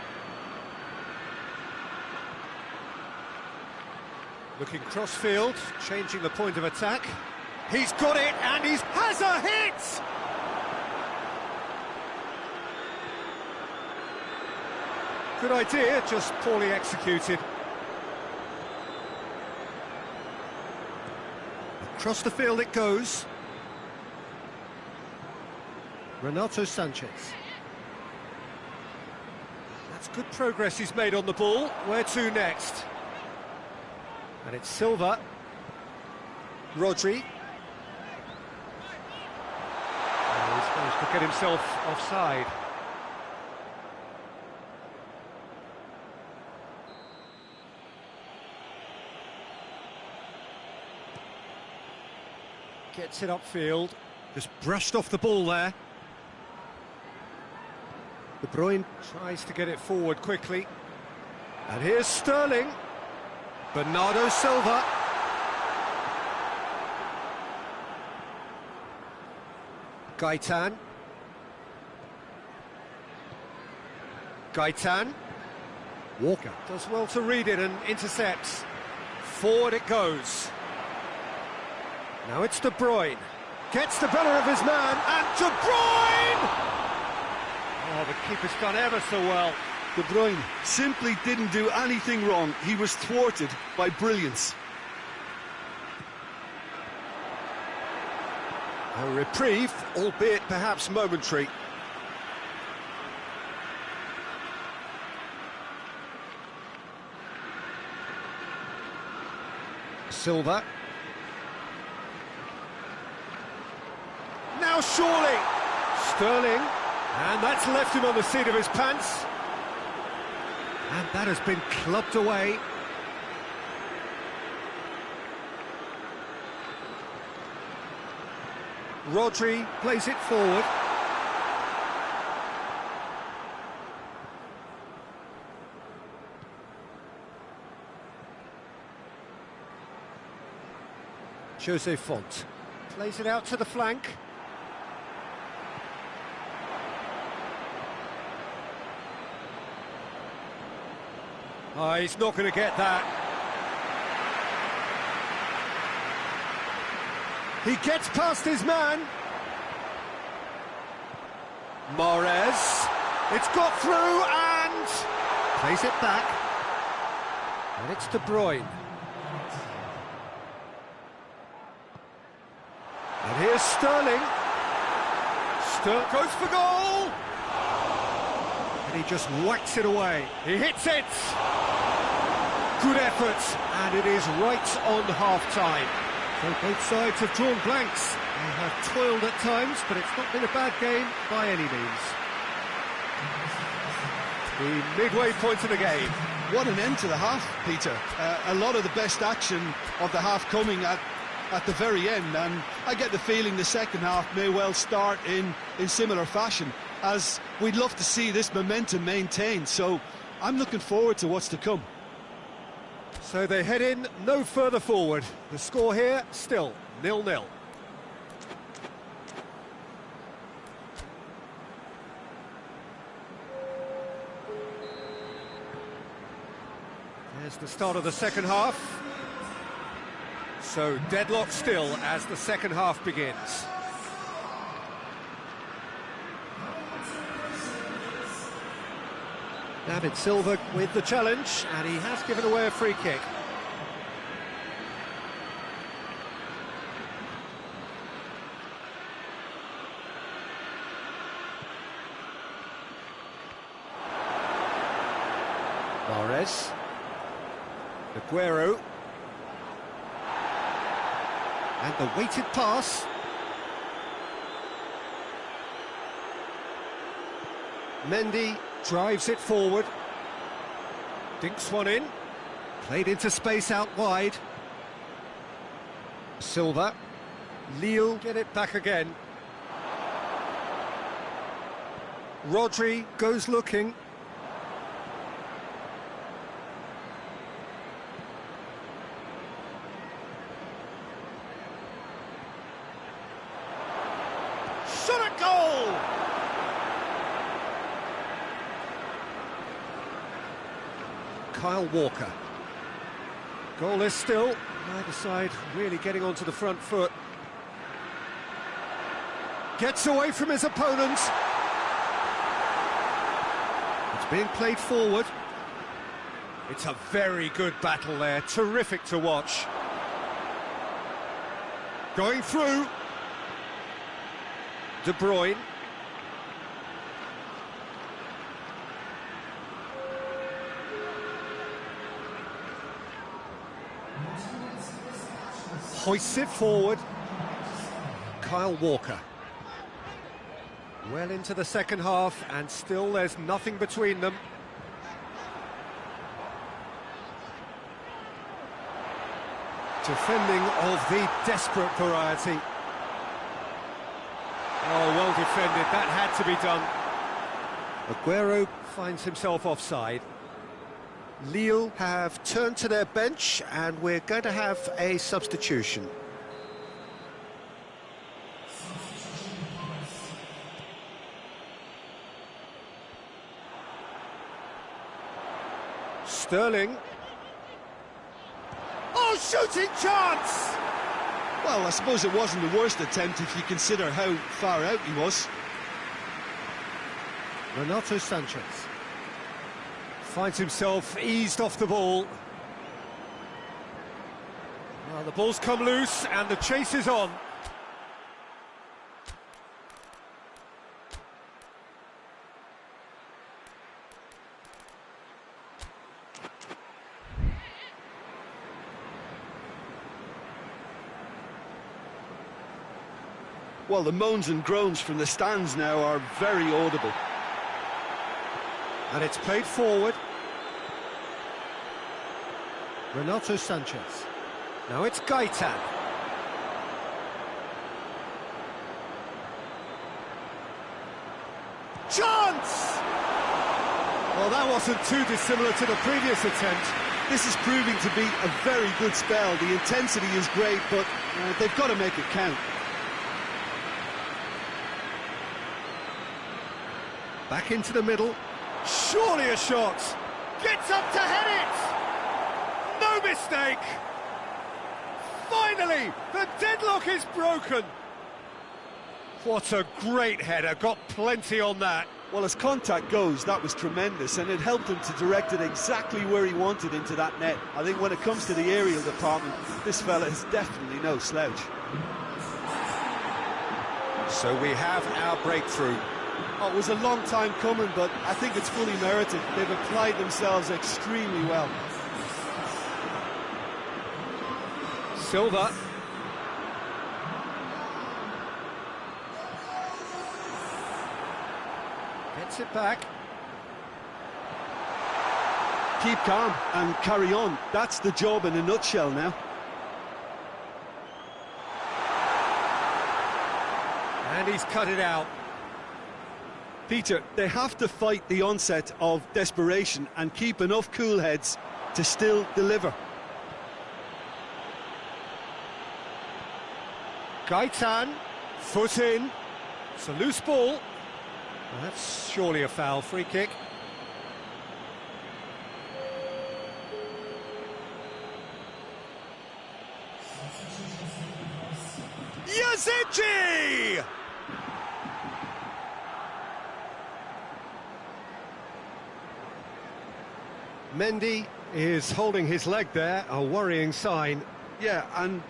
Looking cross-field, changing the point of attack. He's got it, and he has a hit! Good idea, just poorly executed. Across the field it goes. Renato Sanchez. That's good progress he's made on the ball. Where to next? And it's Silva. Rodri. Oh, he's managed to get himself offside. Gets it upfield. Just brushed off the ball there. De Bruyne tries to get it forward quickly. And here's Sterling. Bernardo Silva. Gaetan. Walker does well to read it and intercepts. Forward it goes. Now it's De Bruyne. Gets the better of his man, and De Bruyne! Oh, the keeper's done ever so well. De Bruyne simply didn't do anything wrong. He was thwarted by brilliance. A reprieve, albeit perhaps momentary. Silva. Now surely! Sterling. And that's left him on the seat of his pants. And that has been clubbed away. Rodri plays it forward. Jose Font plays it out to the flank. Oh, he's not going to get that. He gets past his man. Mahrez. It's got through and plays it back. And it's De Bruyne. And here's Sterling. Sterling goes for goal. And he just whacks it away. He hits it. Good effort. And it is right on half-time. So both sides have drawn blanks. They have toiled at times, but it's not been a bad game by any means. The midway point of the game. What an end to the half, Peter. A lot of the best action of the half coming at the very end, and I get the feeling the second half may well start in similar fashion, as we'd love to see this momentum maintained, so I'm looking forward to what's to come. So they head in no further forward. The score here still 0-0. There's the start of the second half. So deadlock still as the second half begins. David Silva with the challenge, and he has given away a free kick. Mahrez. Aguero. And the weighted pass. Mendy drives it forward. Dinks one in. Played into space out wide. Silva. Lille get it back again. Rodri goes looking. Shot at goal! Kyle Walker. Goalless still. Neither side really getting onto the front foot. Gets away from his opponent. It's being played forward. It's a very good battle there. Terrific to watch. Going through. De Bruyne. Hoists it forward. Kyle Walker. Well into the second half, and still there's nothing between them. Defending of the desperate variety. Oh, well defended. That had to be done. Aguero finds himself offside. Lille have turned to their bench, and we're going to have a substitution. Sterling. Oh, shooting chance! Well, I suppose it wasn't the worst attempt if you consider how far out he was. Renato Sanchez. Finds himself eased off the ball. Well, the ball's come loose and the chase is on. Well, the moans and groans from the stands now are very audible. And it's played forward. Renato Sanchez. Now it's Gaitan. Chance! Well, that wasn't too dissimilar to the previous attempt. This is proving to be a very good spell. The intensity is great, but they've got to make it count. Back into the middle. Surely a shot. Gets up to head it. No mistake. Finally, the deadlock is broken. What a great header. Got plenty on that. Well, as contact goes, that was tremendous, and it helped him to direct it exactly where he wanted into that net. I think when it comes to the aerial department, this fella is definitely no slouch. So we have our breakthrough. Oh, it was a long time coming, but I think it's fully merited. They've applied themselves extremely well. Silva. Gets it back. Keep calm and carry on. That's the job in a nutshell now. And he's cut it out. Peter, they have to fight the onset of desperation and keep enough cool heads to still deliver. Gaitan, foot in. It's a loose ball. Well, that's surely a foul. Free kick. Yazici! Mendy is holding his leg there, a worrying sign. Yeah, and,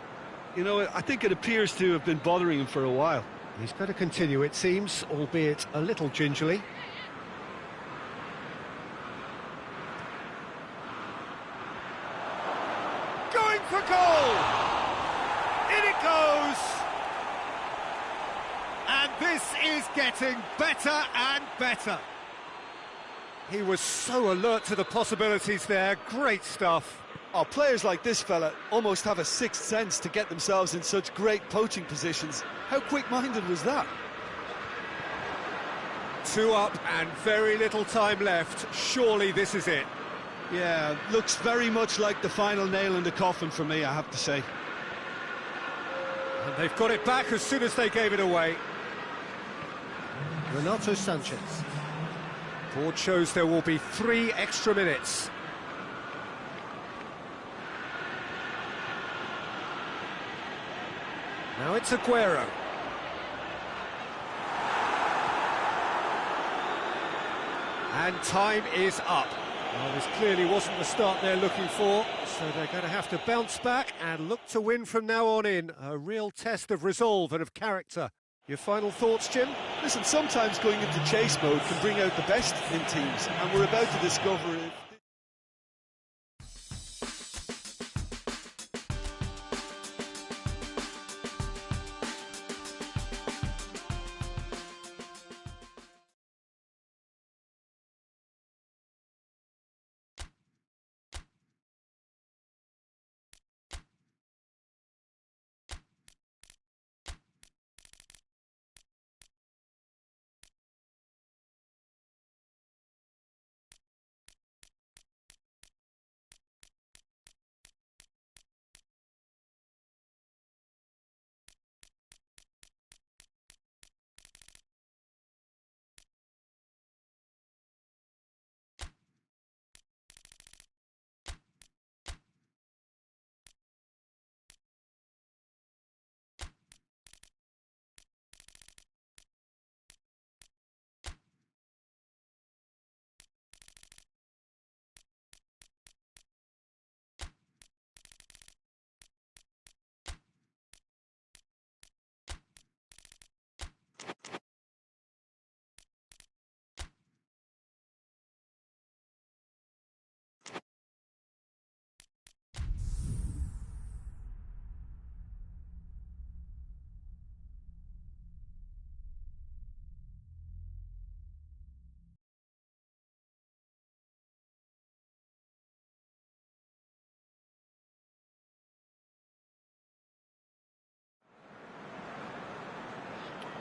you know, I think it appears to have been bothering him for a while. He's got to continue, it seems, albeit a little gingerly. Going for goal! In it goes! And this is getting better and better. He was so alert to the possibilities there. Great stuff. Oh, players like this fella almost have a sixth sense to get themselves in such great poaching positions. How quick-minded was that? 2 up and very little time left. Surely this is it. Yeah, looks very much like the final nail in the coffin for me, I have to say. And they've got it back as soon as they gave it away. Renato Sanchez. Board shows there will be 3 extra minutes. Now it's Aguero. And time is up. Well, this clearly wasn't the start they're looking for, so they're going to have to bounce back and look to win from now on in. A real test of resolve and of character. Your final thoughts, Jim? Listen, sometimes going into chase mode can bring out the best in teams, and we're about to discover it.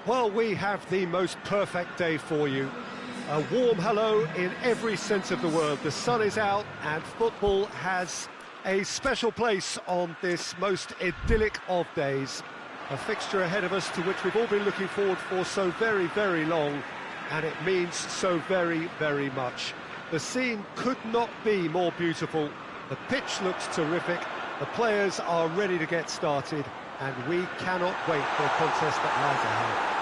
Well, we have the most perfect day for you. A warm hello in every sense of the word. The sun is out and football has a special place on this most idyllic of days. A fixture ahead of us to which we've all been looking forward for so very, very long, and it means so very, very much. The scene could not be more beautiful. The pitch looks terrific. The players are ready to get started, and we cannot wait for the contest that lies ahead.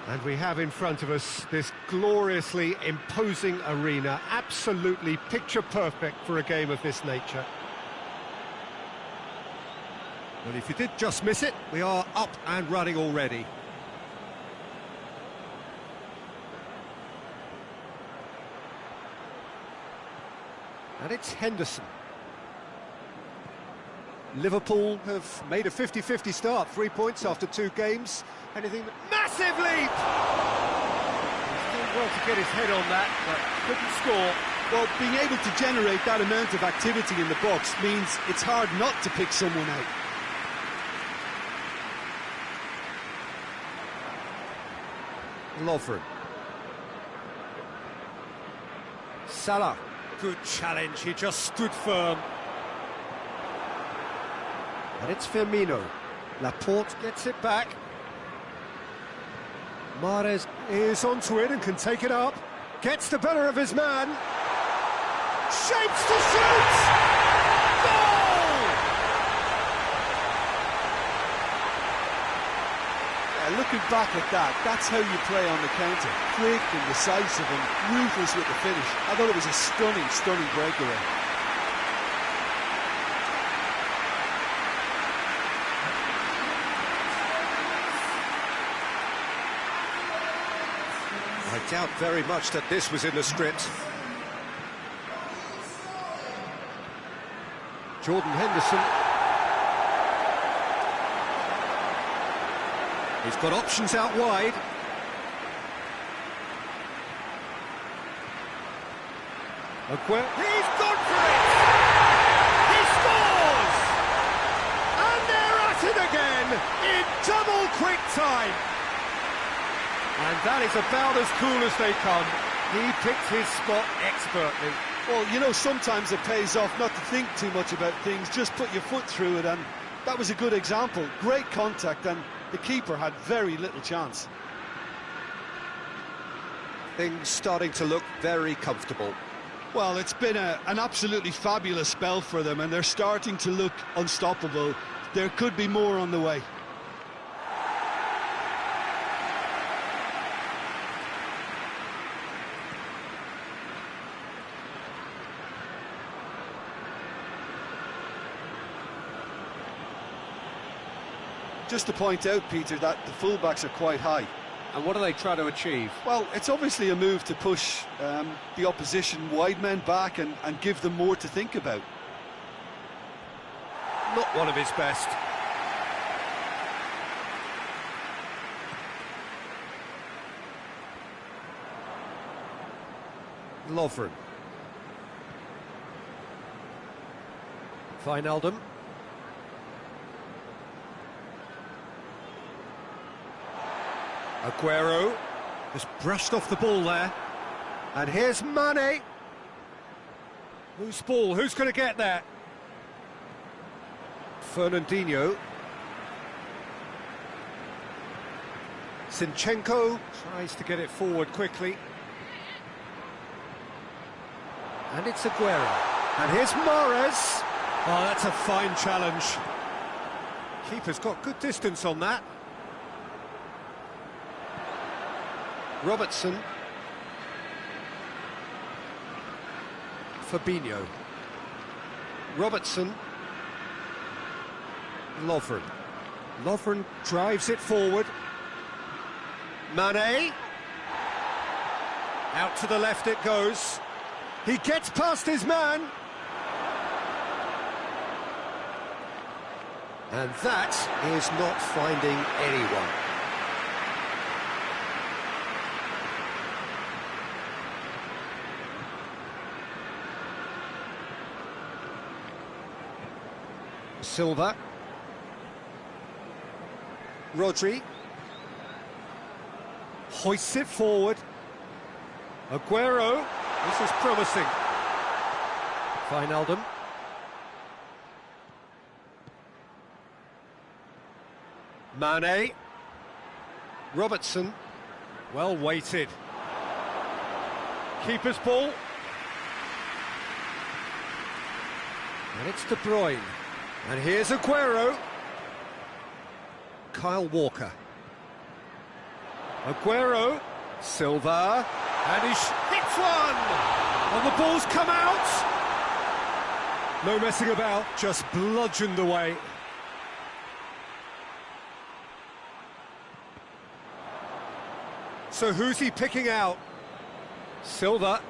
And we have in front of us this gloriously imposing arena, absolutely picture perfect for a game of this nature. Well, if you did just miss it, we are up and running already. And it's Henderson. Liverpool have made a 50-50 start, 3 points after 2 games. Anything but massive leap! He's doing well to get his head on that, but couldn't score. Well, being able to generate that amount of activity in the box means it's hard not to pick someone out. Lovren. Salah. Good challenge, he just stood firm. And it's Firmino. Laporte gets it back. Mahrez is onto it and can take it up. Gets the better of his man. Shapes to shoot! Goal! Yeah, looking back at that, that's how you play on the counter. Quick and decisive and ruthless with the finish. I thought it was a stunning, stunning breakaway. I doubt very much that this was in the script. Jordan Henderson. He's got options out wide. He's gone for it! He scores! And they're at it again in double quick time. And that is about as cool as they come. He picked his spot expertly. Well, you know, sometimes it pays off not to think too much about things, just put your foot through it, and that was a good example. Great contact, and the keeper had very little chance. Things starting to look very comfortable. Well, it's been an absolutely fabulous spell for them, and they're starting to look unstoppable. There could be more on the way. Just to point out, Peter, that the fullbacks are quite high. And what do they try to achieve? Well, it's obviously a move to push the opposition wide men back and give them more to think about. Not one of his best. Lovren. Wijnaldum. Aguero just brushed off the ball there. And here's Mane. Whose ball? Who's going to get there? Fernandinho. Zinchenko tries to get it forward quickly. And it's Aguero. And here's Mahrez. Oh, that's a fine challenge. Keeper's got good distance on that. Robertson. Fabinho. Robertson. Lovren. Lovren drives it forward. Mane. Out to the left it goes. He gets past his man. And that is not finding anyone. Silva. Rodri. Hoists it forward. Aguero. This is promising. Wijnaldum. Mane. Robertson. Well weighted. Keeper's ball. And it's De Bruyne. And here's Aguero. Kyle Walker. Aguero. Silva. And he hits one! And the ball's come out! No messing about, just bludgeoned away. So who's he picking out? Silva.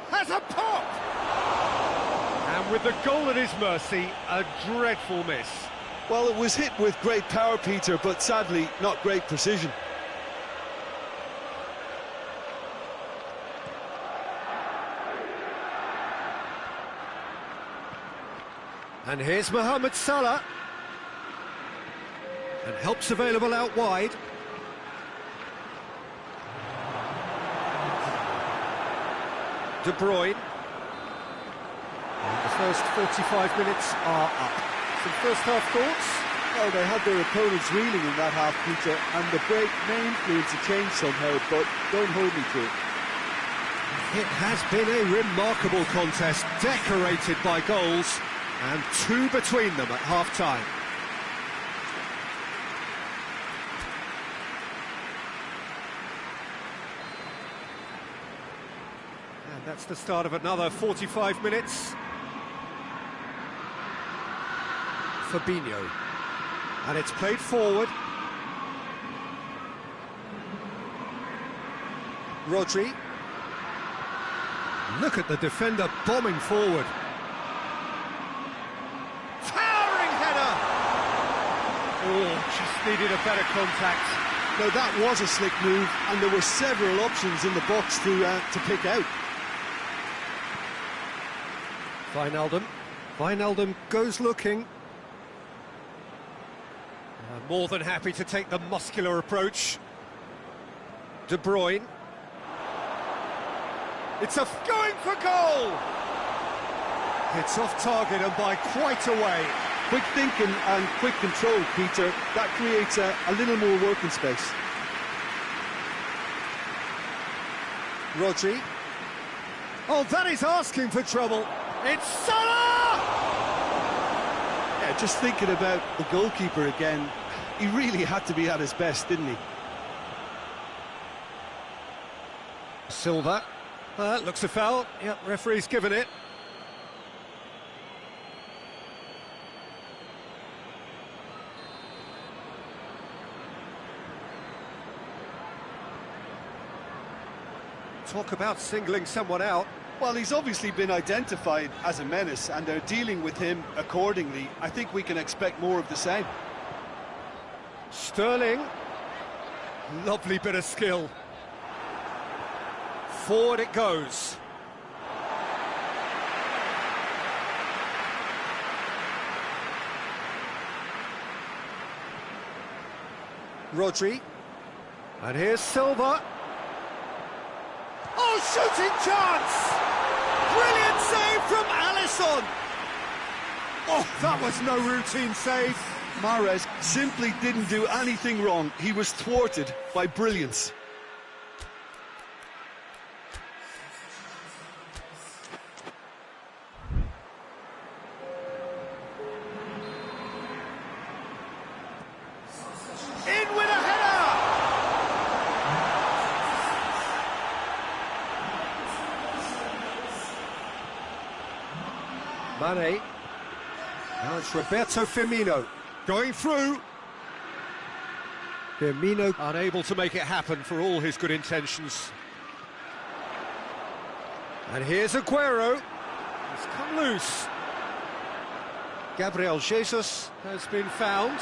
Has a pop! And with the goal at his mercy, a dreadful miss. Well, it was hit with great power, Peter, but sadly not great precision. And here's Mohamed Salah. And help's available out wide. De Bruyne. And the first 45 minutes are up. Some first half thoughts? Well, they had their opponents reeling in that half, Peter, and the break may influence a change somehow, but don't hold me to it. It has been a remarkable contest, decorated by goals, and two between them at half-time. And that's the start of another 45 minutes. Fabinho. And it's played forward. Rodri. Look at the defender bombing forward. Towering header! Oh, just needed a better contact. Now that was a slick move, and there were several options in the box to pick out. Wijnaldum. Wijnaldum goes looking. More than happy to take the muscular approach. De Bruyne. It's going for goal! It's off target and by quite a way. Quick thinking and quick control, Peter. That creates a little more working space. Rodri. Oh, that is asking for trouble. It's Salah! Yeah, just thinking about the goalkeeper again, he really had to be at his best, didn't he? Silva. Looks a foul. Yep, referee's given it. Talk about singling someone out. Well, he's obviously been identified as a menace, and they're dealing with him accordingly. I think we can expect more of the same. Sterling. Lovely bit of skill. Forward it goes. Rodri. And here's Silva. Oh, shooting chance! Brilliant save from Alisson! Oh, that was no routine save. Mahrez simply didn't do anything wrong. He was thwarted by brilliance. In with a header! Mane. Now it's Roberto Firmino. Going through. Firmino unable to make it happen for all his good intentions. And here's Aguero. He's come loose. Gabriel Jesus has been found.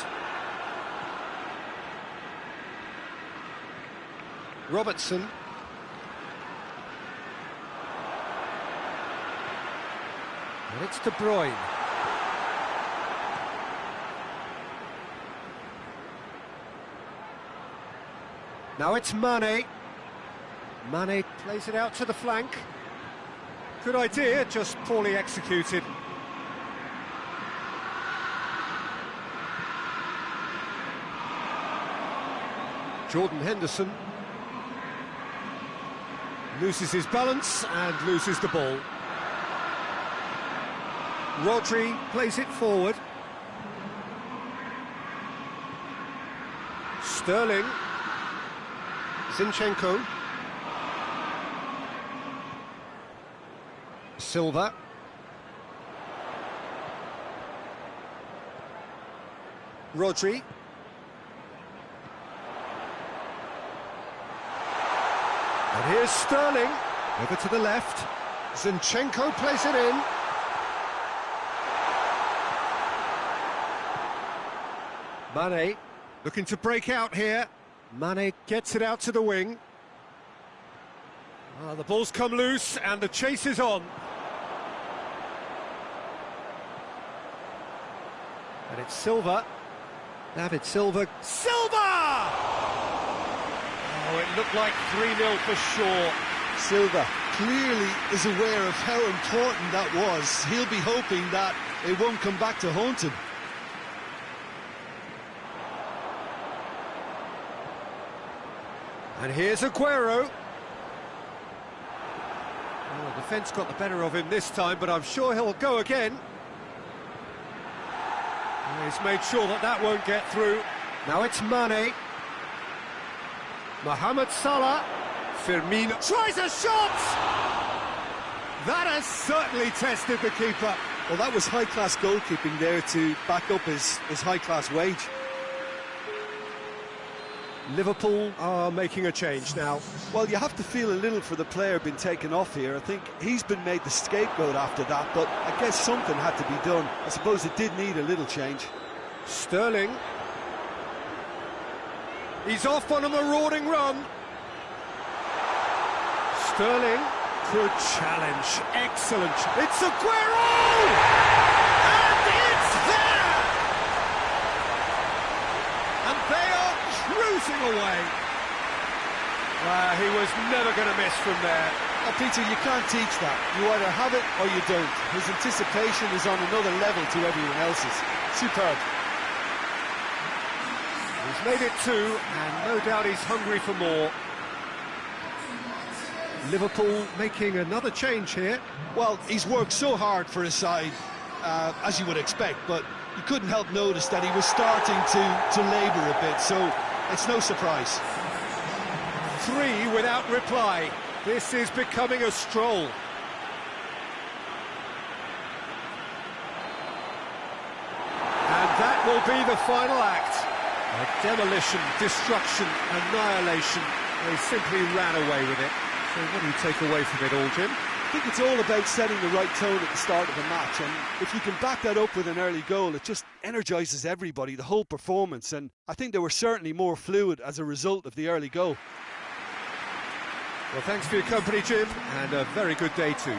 Robertson. And it's De Bruyne. Now it's Mane. Mane plays it out to the flank. Good idea, just poorly executed. Jordan Henderson loses his balance and loses the ball. Rodri plays it forward. Sterling. Zinchenko. Silva. Rodri. And here's Sterling. Over to the left. Zinchenko plays it in. Mane looking to break out here. Mane gets it out to the wing. The ball's come loose and the chase is on. And it's Silva. David Silva. Silva! Oh, it looked like 3-0 for sure. Silva clearly is aware of how important that was. He'll be hoping that it won't come back to haunt him. And here's Aguero. Well, the defence got the better of him this time, but I'm sure he'll go again. He's made sure that that won't get through. Now it's Mane. Mohamed Salah. Firmino tries a shot! That has certainly tested the keeper. Well, that was high-class goalkeeping there to back up his high-class wage. Liverpool are making a change now. Well, you have to feel a little for the player being taken off here. I think he's been made the scapegoat after that, but I guess something had to be done. I suppose it did need a little change. Sterling. He's off on a marauding run. Sterling. Good challenge. Excellent. It's Aguero! And it's there! And they are cruising away. He was never going to miss from there. Oh, Peter, you can't teach that. You either have it or you don't. His anticipation is on another level to everyone else's. Superb. He's made it two, and no doubt he's hungry for more. Liverpool making another change here. Well, he's worked so hard for his side, as you would expect, but you couldn't help notice that he was starting to labour a bit, so it's no surprise. 3 without reply. This is becoming a stroll. And that will be the final act. A demolition, destruction, annihilation. They simply ran away with it. So what do you take away from it all, Jim? I think it's all about setting the right tone at the start of a match, and if you can back that up with an early goal, it just energises everybody, the whole performance, and I think they were certainly more fluid as a result of the early goal. Well, thanks for your company, Jim, and a very good day to you.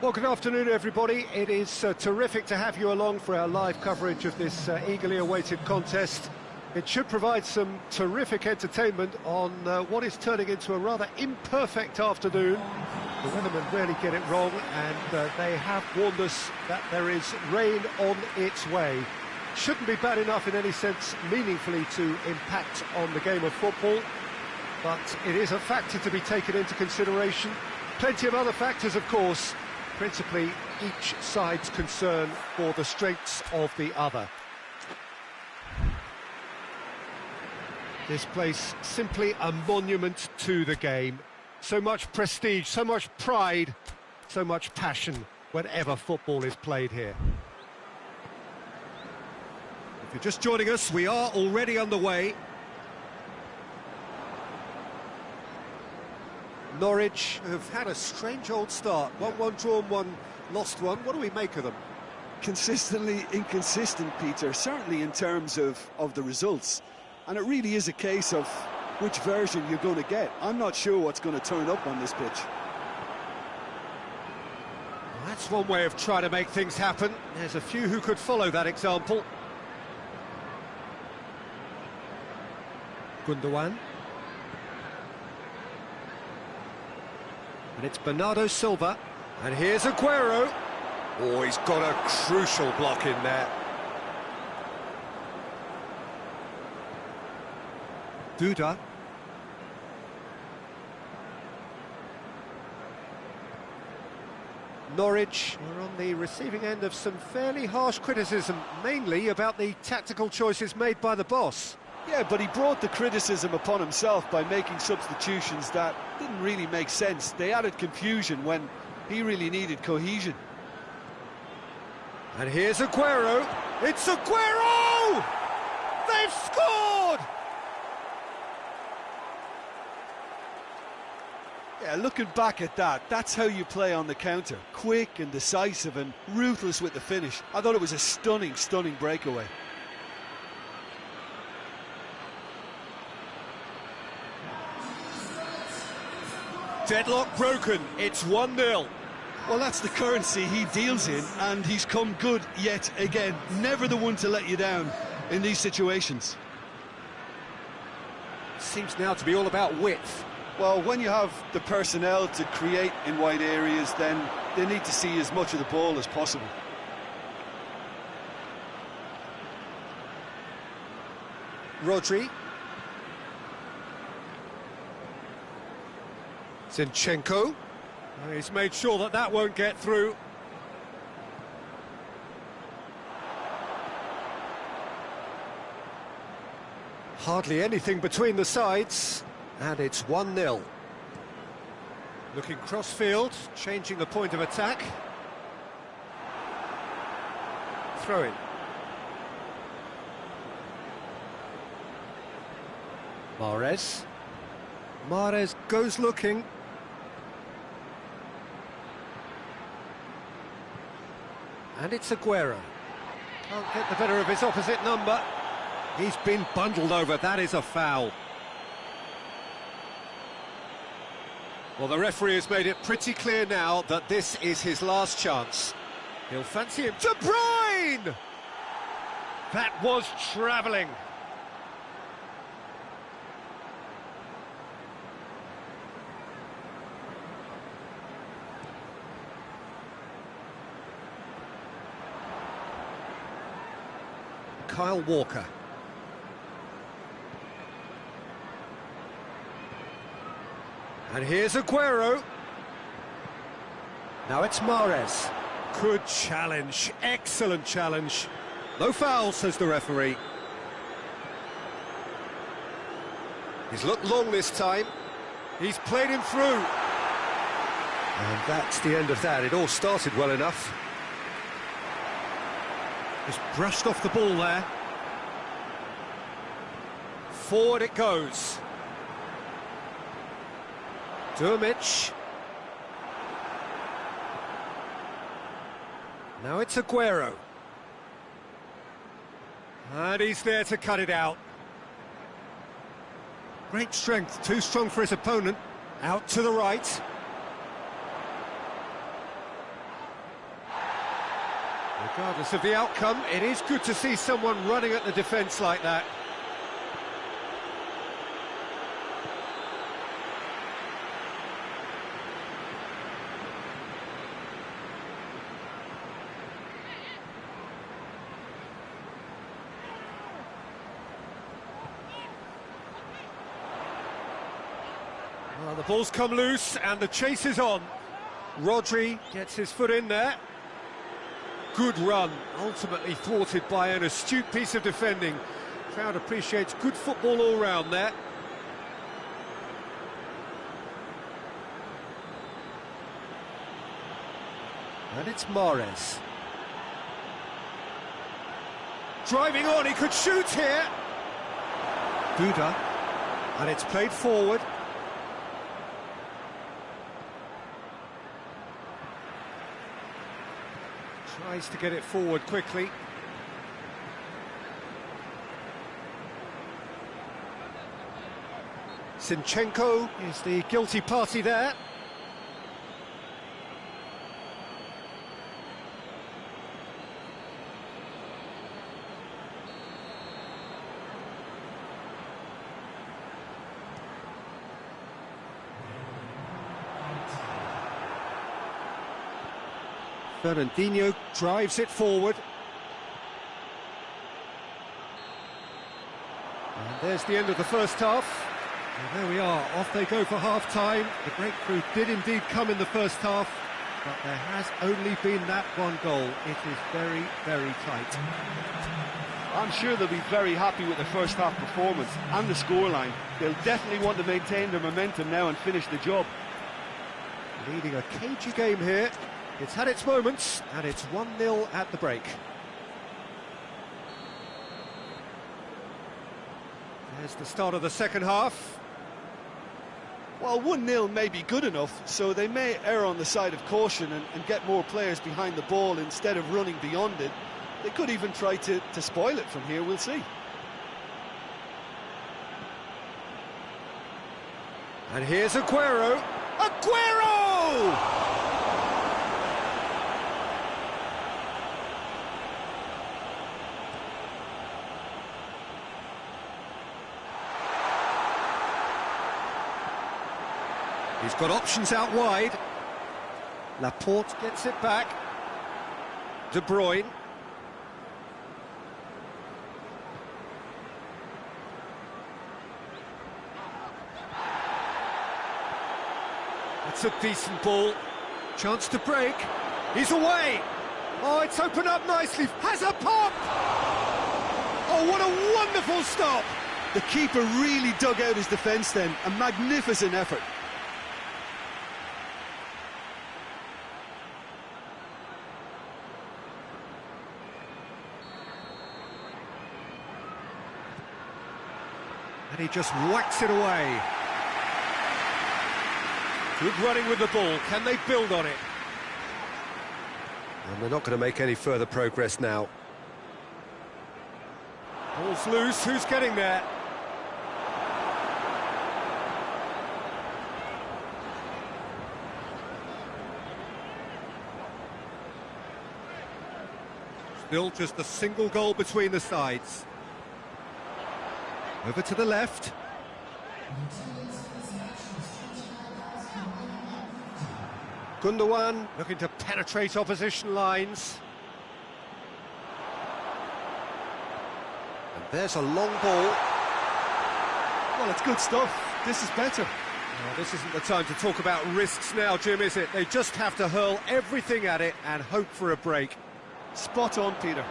Well, good afternoon, everybody. It is terrific to have you along for our live coverage of this eagerly awaited contest. It should provide some terrific entertainment on what is turning into a rather imperfect afternoon. The weathermen rarely get it wrong, and they have warned us that there is rain on its way. Shouldn't be bad enough in any sense meaningfully to impact on the game of football, but it is a factor to be taken into consideration. Plenty of other factors, of course, principally each side's concern for the strengths of the other. This place simply a monument to the game. So much prestige, so much pride, so much passion whenever football is played here. If you're just joining us, we are already underway. Norwich have had a strange old start. 1-1 drawn, 1 lost 1. What do we make of them? Consistently inconsistent, Peter, certainly in terms of the results. And it really is a case of which version you're going to get. I'm not sure what's going to turn up on this pitch. Well, that's one way of trying to make things happen. There's a few who could follow that example. Gundogan. And it's Bernardo Silva. And here's Aguero. Oh, he's got a crucial block in there. Duda. Norwich are on the receiving end of some fairly harsh criticism, mainly about the tactical choices made by the boss. Yeah, but he brought the criticism upon himself by making substitutions that didn't really make sense. They added confusion when he really needed cohesion. And here's Aguero. It's Aguero! They've scored! Yeah, looking back at that, that's how you play on the counter. Quick and decisive and ruthless with the finish. I thought it was a stunning, stunning breakaway. Deadlock broken, it's 1-0. Well, that's the currency he deals in, and he's come good yet again. Never the one to let you down in these situations. Seems now to be all about width. Well, when you have the personnel to create in wide areas, then they need to see as much of the ball as possible. Rodri. Zinchenko. He's made sure that that won't get through. Hardly anything between the sides, and it's 1-0. Looking cross-field, changing the point of attack. Throw in. Mahrez. Mahrez goes looking. And it's Aguero. Can't get the better of his opposite number. He's been bundled over, that is a foul. Well, the referee has made it pretty clear now that this is his last chance. He'll fancy him. De Bruyne! That was travelling. Kyle Walker. And here's Aguero. Now it's Mahrez. Good challenge, excellent challenge. No foul, says the referee. He's looked long this time. He's played him through. And that's the end of that. It all started well enough. Just brushed off the ball there. Forward it goes. Durmic. Now it's Aguero. And he's there to cut it out. Great strength, too strong for his opponent. Out to the right. Regardless of the outcome, it is good to see someone running at the defence like that. Well, the ball's come loose and the chase is on. Rodri gets his foot in there. Good run, ultimately thwarted by an astute piece of defending. Crowd appreciates good football all round there. And it's Mahrez. Driving on, he could shoot here. Duda. And it's played forward. Tries to get it forward quickly. Zinchenko is the guilty party there. Fernandinho drives it forward. And there's the end of the first half. And there we are, off they go for half-time. The breakthrough did indeed come in the first half, but there has only been that one goal. It is very, very tight. I'm sure they'll be very happy with the first half performance and the scoreline. They'll definitely want to maintain their momentum now and finish the job. Leading a cagey game here. It's had its moments, and it's 1-0 at the break. There's the start of the second half. Well, 1-0 may be good enough, so they may err on the side of caution and get more players behind the ball instead of running beyond it. They could even try to spoil it from here, we'll see. And here's Aguero. Aguero! He's got options out wide. Laporte gets it back. De Bruyne. It's a decent ball. Chance to break. He's away. Oh, it's opened up nicely. Has a pop! Oh, what a wonderful stop! The keeper really dug out his defence then. A magnificent effort. And he just whacks it away. Good running with the ball. Can they build on it? And they're not going to make any further progress now. Ball's loose. Who's getting there? Still just a single goal between the sides. Over to the left. Gundogan looking to penetrate opposition lines. And there's a long ball. Well, it's good stuff. This is better. Well, this isn't the time to talk about risks now, Jim, is it? They just have to hurl everything at it and hope for a break. Spot on, Peter.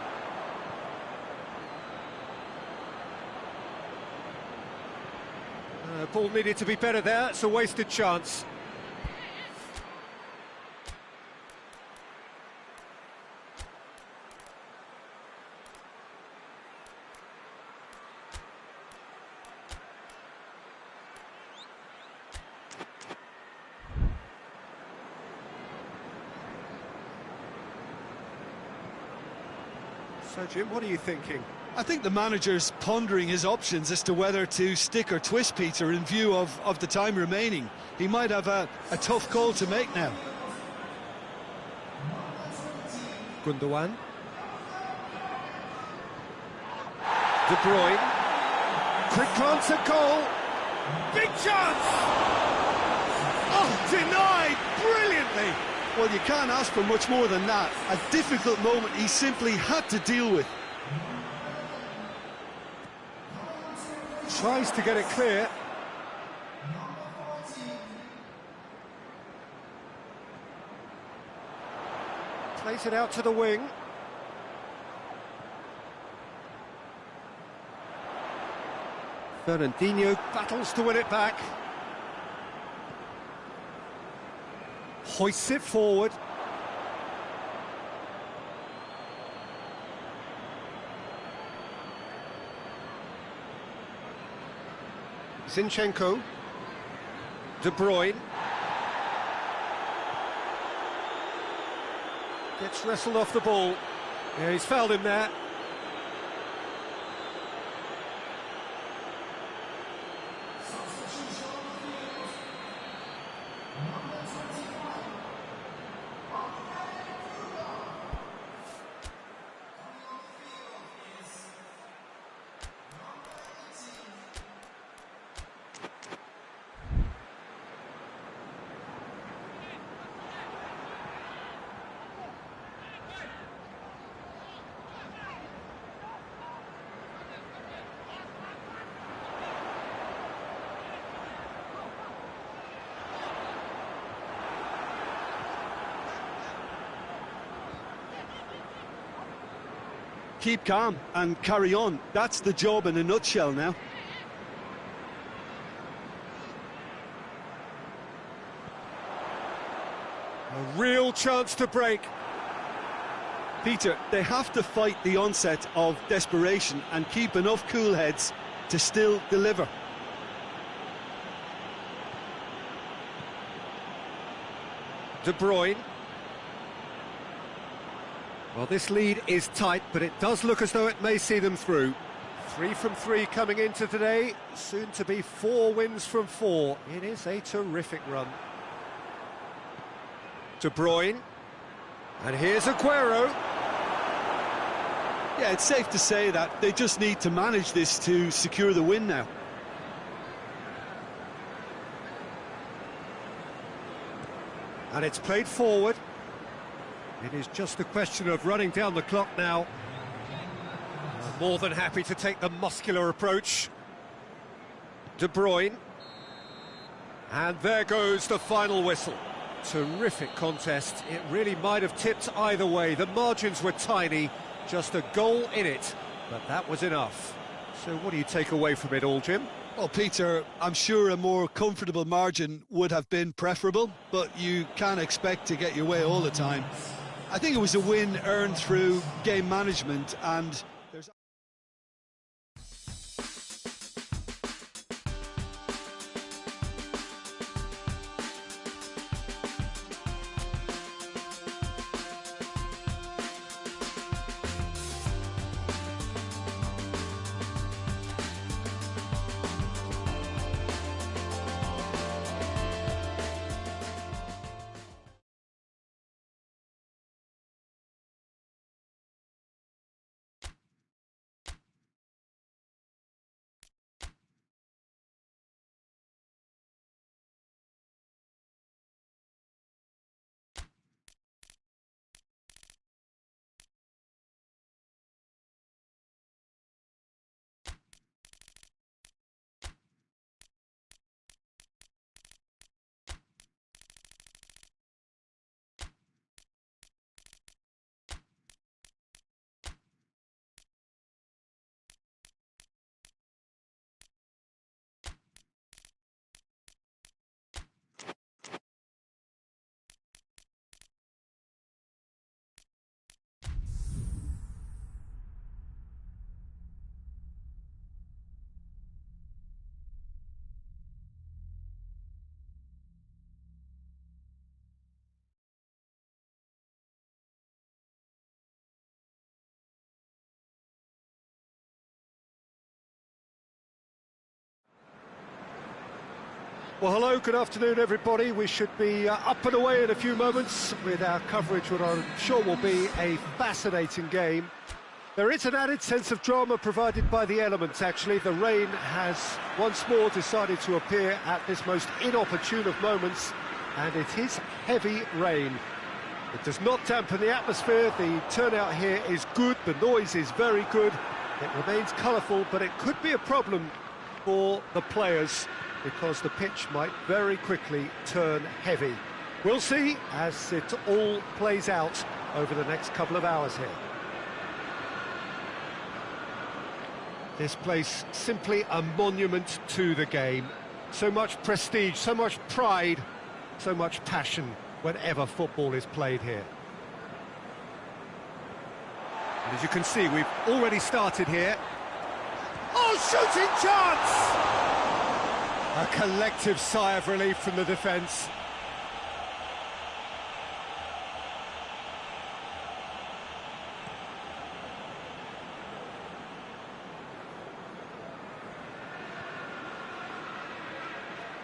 Ball needed to be better there. It's a wasted chance. So, Jim, what are you thinking? I think the manager's pondering his options as to whether to stick or twist Peter in view of the time remaining. He might have a tough call to make now. Gundogan. De Bruyne. Quick glance at goal. Big chance! Oh, denied brilliantly! Well, you can't ask for much more than that. A difficult moment he simply had to deal with. Tries to get it clear. Plays it out to the wing. Fernandinho battles to win it back. Hoists it forward. Zinchenko. De Bruyne. Gets wrestled off the ball. Yeah, he's fouled him there. Keep calm and carry on. That's the job in a nutshell now. A real chance to break. Peter, they have to fight the onset of desperation and keep enough cool heads to still deliver. De Bruyne. Well, this lead is tight, but it does look as though it may see them through. 3 from 3 coming into today, soon to be 4 wins from 4. It is a terrific run. De Bruyne. And here's Aguero. Yeah, it's safe to say that they just need to manage this to secure the win now. And it's played forward. It is just a question of running down the clock now. More than happy to take the muscular approach. De Bruyne. And there goes the final whistle. Terrific contest. It really might have tipped either way. The margins were tiny, just a goal in it, but that was enough. So what do you take away from it all, Jim? Well, Peter, I'm sure a more comfortable margin would have been preferable, but you can't expect to get your way all the time. I think it was a win earned through game management, and there's... Well, hello, good afternoon, everybody. We should be up and away in a few moments with our coverage, what I'm sure will be a fascinating game. There is an added sense of drama provided by the elements, actually. The rain has once more decided to appear at this most inopportune of moments, and it is heavy rain. It does not dampen the atmosphere. The turnout here is good, the noise is very good. It remains colourful, but it could be a problem for the players because the pitch might very quickly turn heavy. We'll see as it all plays out over the next couple of hours here. This place simply a monument to the game. So much prestige, so much pride, so much passion whenever football is played here. And as you can see, we've already started here. Oh, shooting chance! A collective sigh of relief from the defence.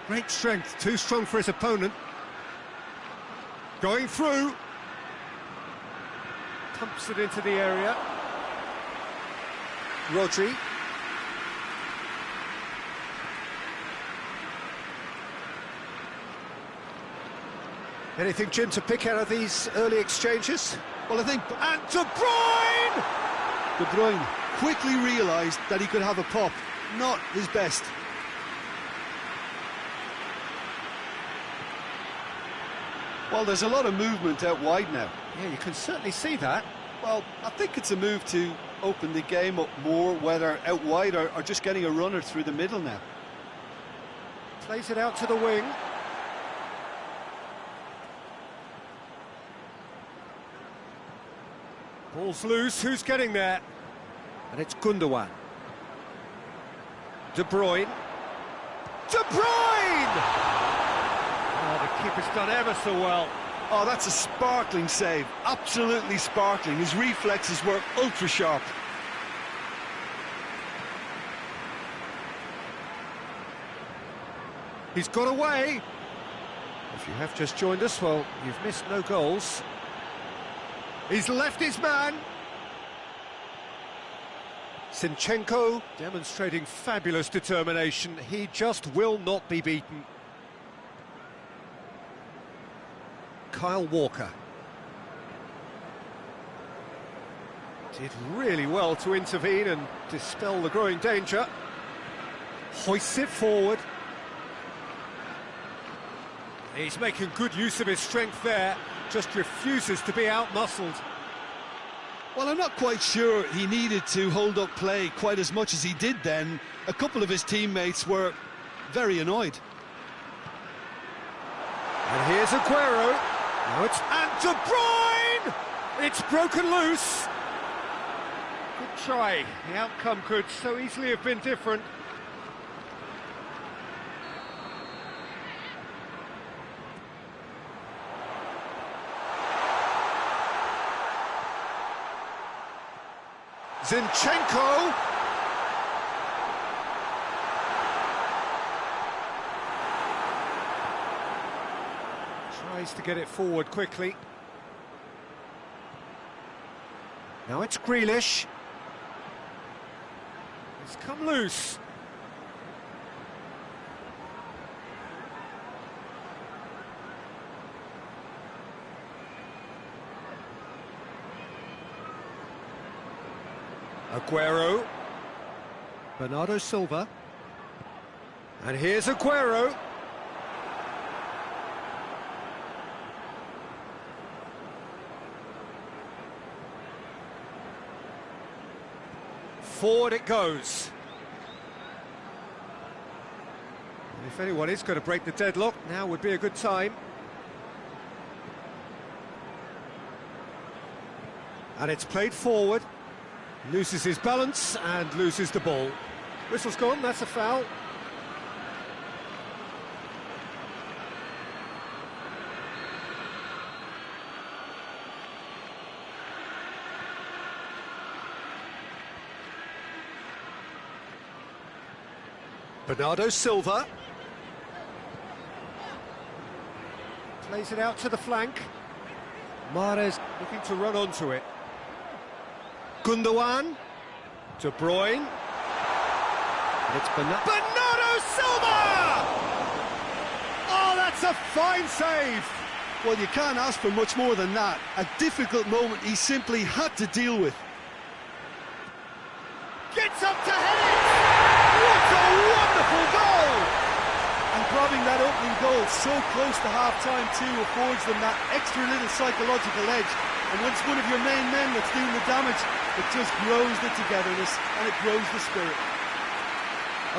Great strength, too strong for his opponent. Going through. Pumps it into the area. Rodri. Anything, Jim, to pick out of these early exchanges? Well, I think... And De Bruyne! De Bruyne quickly realised that he could have a pop. Not his best. Well, there's a lot of movement out wide now. Yeah, you can certainly see that. Well, I think it's a move to open the game up more, whether out wide or just getting a runner through the middle now. Plays it out to the wing. Ball's loose, who's getting there? And it's Gundogan. De Bruyne. De Bruyne! Oh, the keeper's done ever so well. Oh, that's a sparkling save. Absolutely sparkling. His reflexes were ultra-sharp. He's got away. If you have just joined us, well, you've missed no goals. He's left his man. Zinchenko demonstrating fabulous determination. He just will not be beaten. Kyle Walker. Did really well to intervene and dispel the growing danger. Hoists it forward. He's making good use of his strength there, just refuses to be out-muscled. Well, I'm not quite sure he needed to hold up play quite as much as he did then. A couple of his teammates were very annoyed. And here's Aguero. Now it's... And De Bruyne! It's broken loose. Good try. The outcome could so easily have been different. Zinchenko. Tries to get it forward quickly. Now it's Grealish. It's come loose. Aguero. Bernardo Silva. And here's Aguero. Forward it goes. And if anyone is going to break the deadlock, now would be a good time. And it's played forward. Loses his balance and loses the ball. Whistle's gone, that's a foul. Bernardo Silva. Plays it out to the flank. Mahrez looking to run onto it. Gundogan. De Bruyne. And it's Bernardo Silva! Oh, that's a fine save! Well, you can't ask for much more than that. A difficult moment he simply had to deal with. Gets up to head it! What a wonderful goal! And grabbing that opening goal so close to half-time too affords them that extra little psychological edge. And when it's one of your main men that's doing the damage, it just grows the togetherness and it grows the spirit.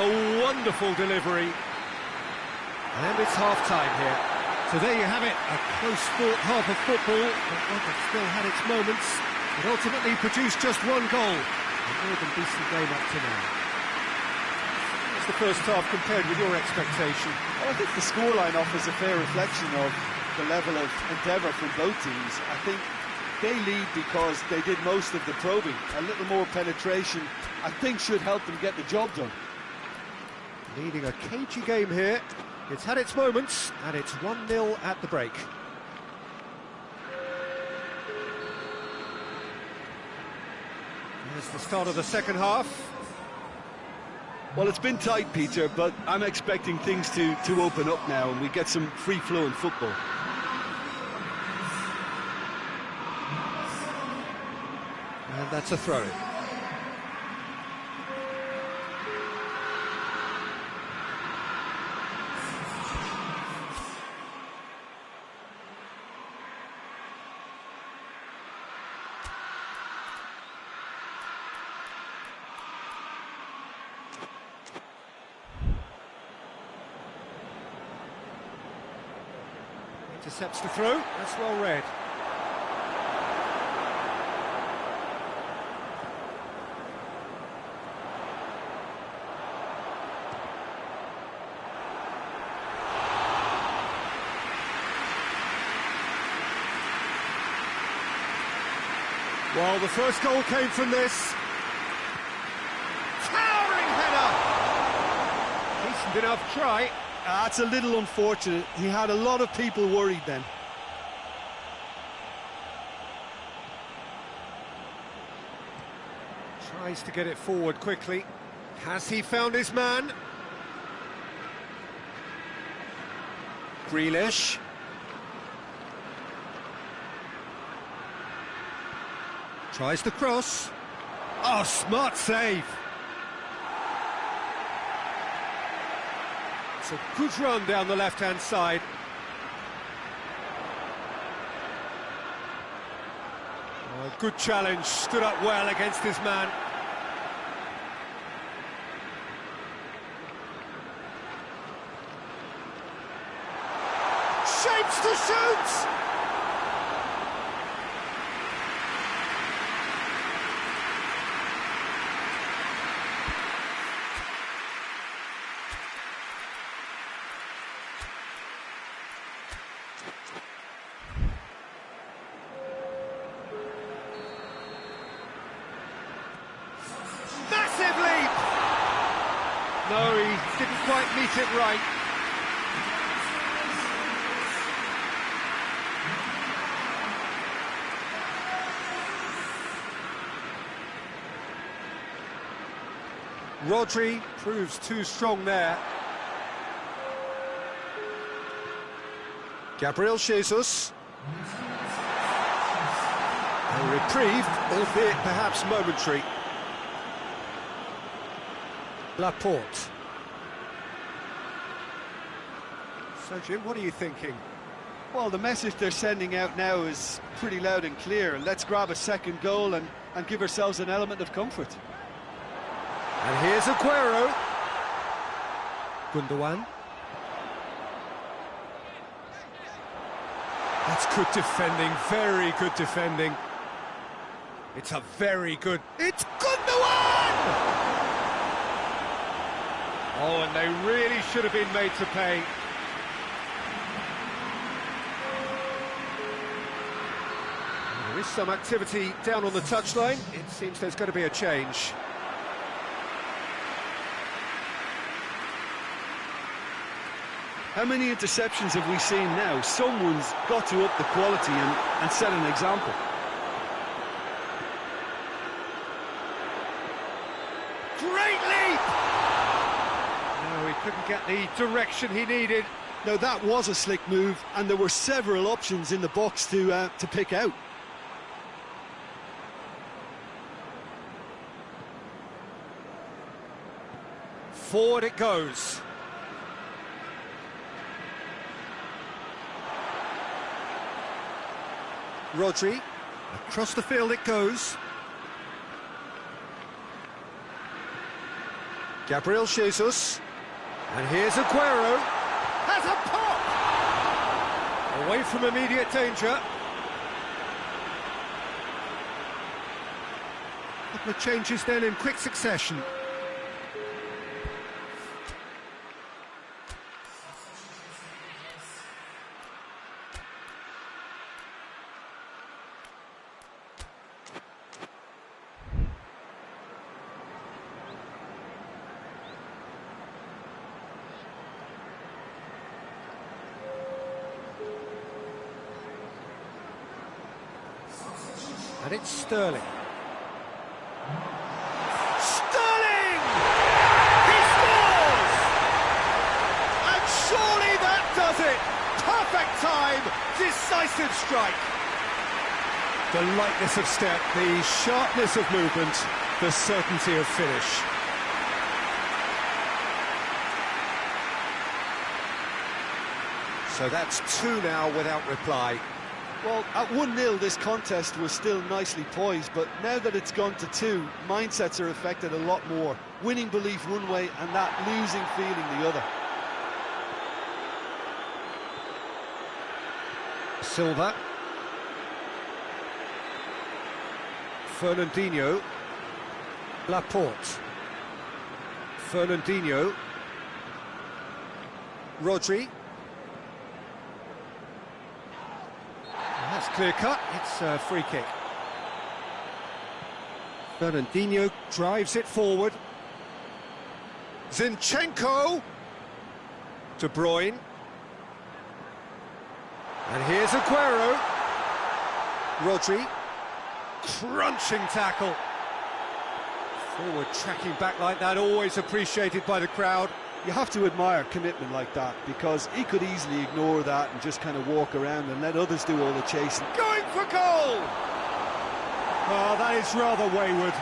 A wonderful delivery. And it's half-time here. So there you have it, a close-fought half of football, but one that still had its moments. It ultimately produced just one goal. A more than decent game up to now. How's the first half compared with your expectation? Well, I think the scoreline offers a fair reflection of the level of endeavour from both teams. I think they lead because they did most of the probing. A little more penetration, I think, should help them get the job done. Leading a cagey game here. It's had its moments, and it's 1-0 at the break. Here's the start of the second half. Well, it's been tight, Peter, but I'm expecting things to open up now and we get some free-flowing football. And that's a throw. Intercepts the throw, that's well read. Well, the first goal came from this. Towering header! Decent enough try. That's a little unfortunate. He had a lot of people worried then. Tries to get it forward quickly. Has he found his man? Grealish. Tries the cross. Oh, smart save. It's a good run down the left-hand side. Oh, good challenge, stood up well against his man. Shapes to shoot! Massive leap! No, he didn't quite meet it right. Rodri proves too strong there. Gabriel Jesus. A reprieve, albeit perhaps momentary. Laporte. So, Jim, what are you thinking? Well, the message they're sending out now is pretty loud and clear. Let's grab a second goal and give ourselves an element of comfort. And here's Aguero. Gundogan. That's good defending, very good defending. It's a very good... It's Gundogan! Oh, and they really should have been made to pay. There is some activity down on the touchline. It seems there's going to be a change. How many interceptions have we seen now? Someone's got to up the quality and set an example. Great leap! No, he couldn't get the direction he needed. Now that was a slick move, and there were several options in the box to pick out. Forward it goes. Rodri, across the field it goes. Gabriel Jesus, and here's Aguero, has a pop! Away from immediate danger. Couple of changes then in quick succession. And it's Sterling. Sterling! He scores! And surely that does it! Perfect time, decisive strike. The lightness of step, the sharpness of movement, the certainty of finish. So that's two now without reply. Well, at 1-0 this contest was still nicely poised, but now that it's gone to 2, mindsets are affected a lot more. Winning belief one way and that losing feeling the other. Silva. Fernandinho. Laporte. Fernandinho. Rodri. That's clear cut, it's a free kick. Fernandinho drives it forward. Zinchenko. De Bruyne. And here's Aguero. Rodri. Crunching tackle. Forward tracking back like that, always appreciated by the crowd. You have to admire commitment like that, because he could easily ignore that and just kind of walk around and let others do all the chasing. Going for goal! Oh, that is rather wayward.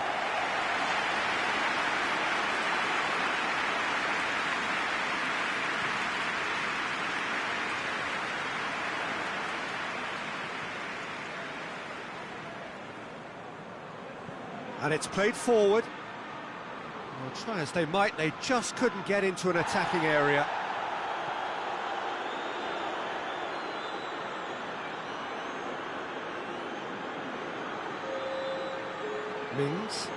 And it's played forward. Well, try as they might, they just couldn't get into an attacking area. Mings.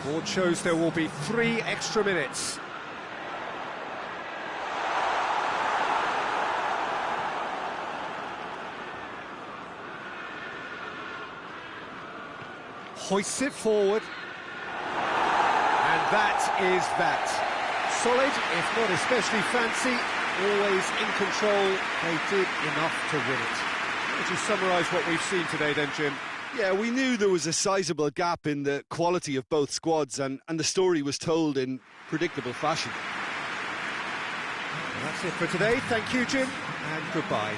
Board shows there will be 3 extra minutes. Hoists it forward. And that is that. Solid, if not especially fancy, always in control. They did enough to win it. How would you summarise what we've seen today then, Jim? Yeah, we knew there was a sizable gap in the quality of both squads, and the story was told in predictable fashion. Well, that's it for today. Thank you, Jim, and goodbye.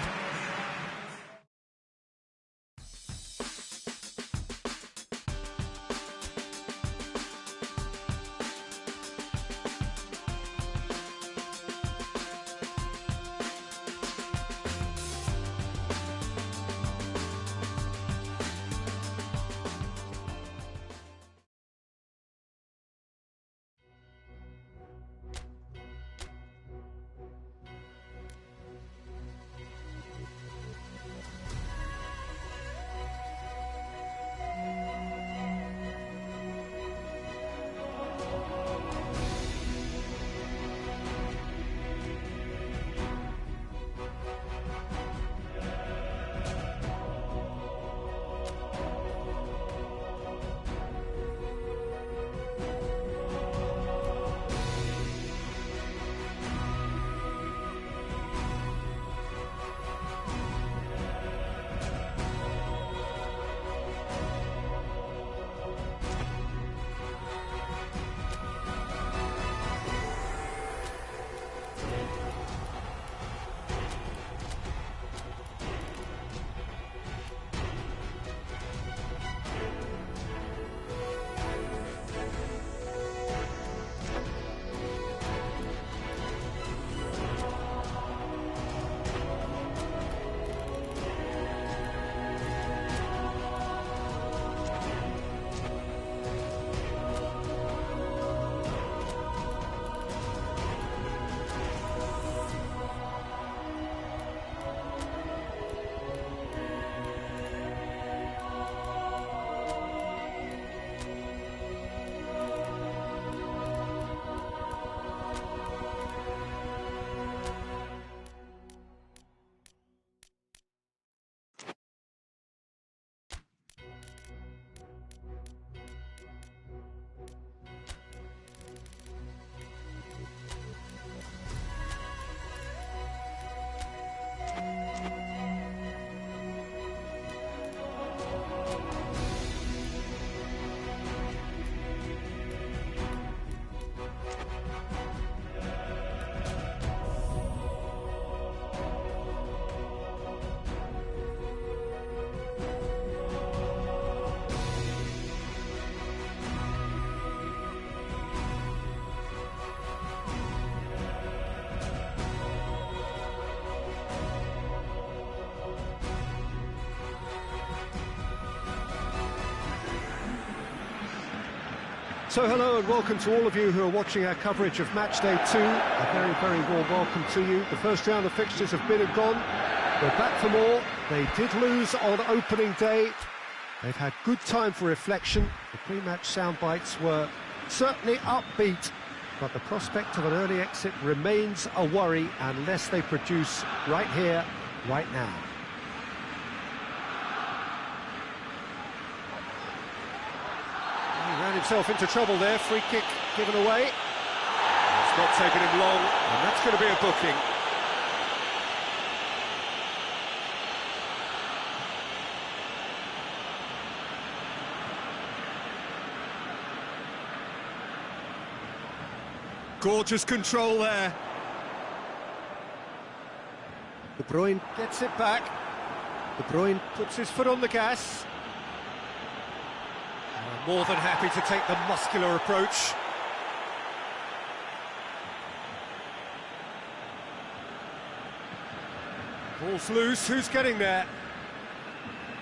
So hello and welcome to all of you who are watching our coverage of match day 2. A very, very warm welcome to you. The first round of fixtures have been and gone. We're back for more. They did lose on opening day. They've had good time for reflection. The pre-match sound bites were certainly upbeat, but the prospect of an early exit remains a worry unless they produce right here, right now. He ran himself into trouble there, free kick given away. It's not taken him long, and that's going to be a booking. Gorgeous control there. De Bruyne gets it back. De Bruyne puts his foot on the gas. More than happy to take the muscular approach. Ball's loose, who's getting there?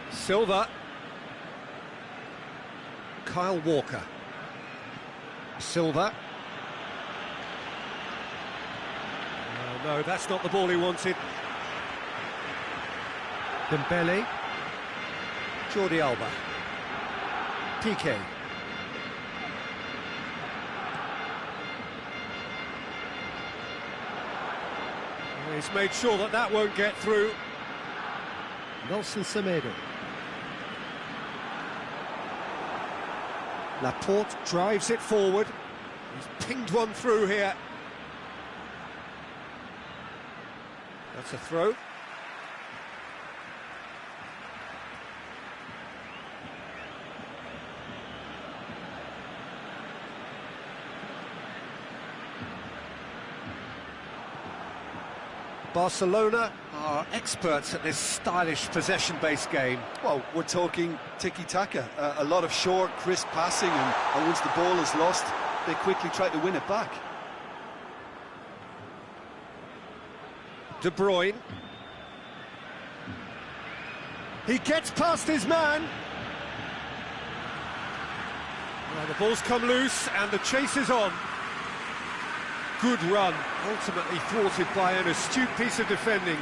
Silva. Kyle Walker. Silva. No, that's not the ball he wanted. Dembele. Jordi Alba. Piqué. He's made sure that that won't get through. Nelson Semedo. Laporte drives it forward. He's pinged one through here. That's a throw. Barcelona are experts at this stylish possession-based game. Well, we're talking tiki-taka, a lot of short, crisp passing, and once the ball is lost, they quickly try to win it back. De Bruyne. He gets past his man. Well, the ball's come loose and the chase is on. Good run, ultimately thwarted by an astute piece of defending.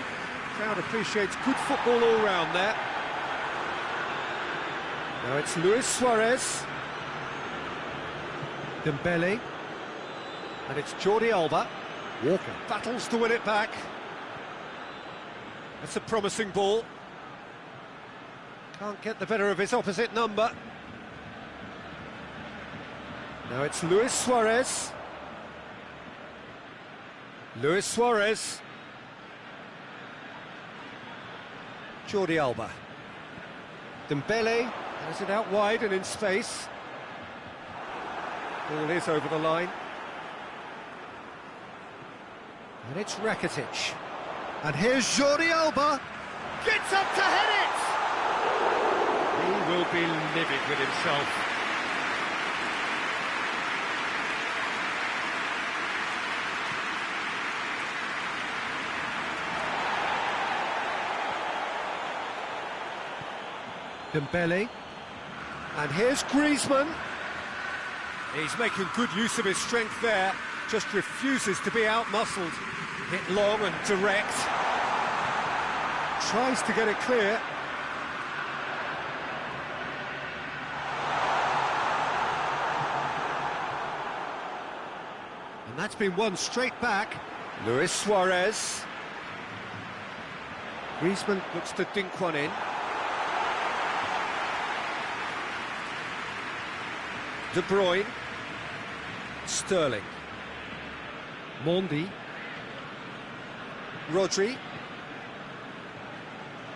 Crowd appreciates good football all round there. Now it's Luis Suarez. Dembele. And it's Jordi Alba. Walker battles to win it back. That's a promising ball. Can't get the better of his opposite number. Now it's Luis Suarez. Luis Suarez. Jordi Alba. Dembele has it out wide and in space. Ball is over the line. And it's Rakitic. And here's Jordi Alba. Gets up to head it! He will be livid with himself. Dembele. And here's Griezmann. He's making good use of his strength there. Just refuses to be out-muscled. Hit long and direct. Tries to get it clear. And that's been won straight back. Luis Suarez. Griezmann looks to dink one in. De Bruyne. Sterling. Mendy. Rodri.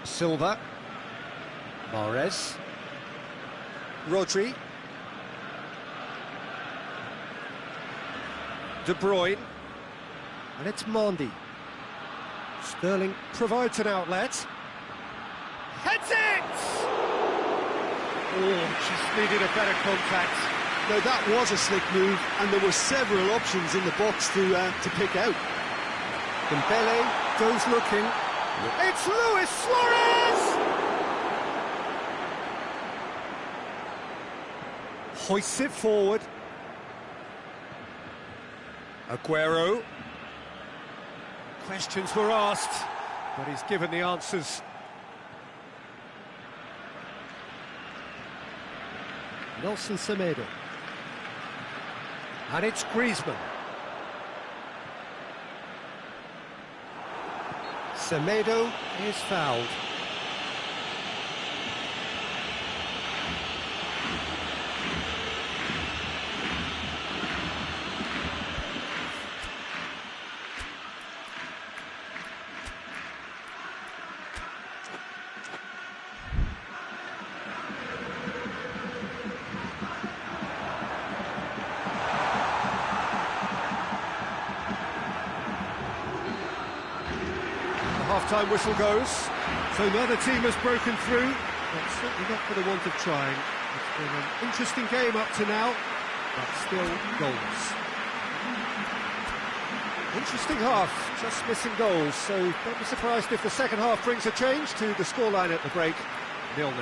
Silva. Mahrez. Rodri. De Bruyne. And it's Mendy. Sterling provides an outlet. Heads it! Oh, just needed a better contact. Now that was a slick move, and there were several options in the box to pick out. Dembele goes looking. It's Luis Suarez! Hoists it forward. Aguero. Questions were asked, but he's given the answers. Nelson Semedo. And it's Griezmann. Semedo is fouled. Half-time whistle goes, so neither team has broken through, but certainly not for the want of trying. It's been an interesting game up to now, but still goals. Interesting half, just missing goals, so don't be surprised if the second half brings a change to the scoreline at the break, 0-0.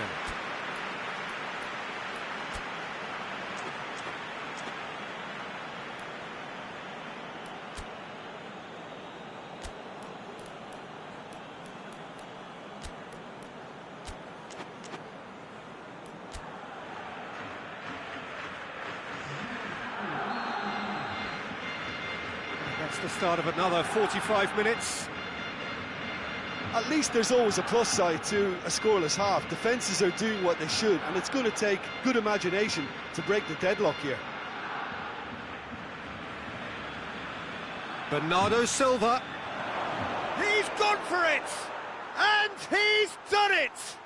That's the start of another 45 minutes. At least there's always a plus side to a scoreless half. Defences are doing what they should, and it's going to take good imagination to break the deadlock here. Bernardo Silva. He's gone for it! And he's done it!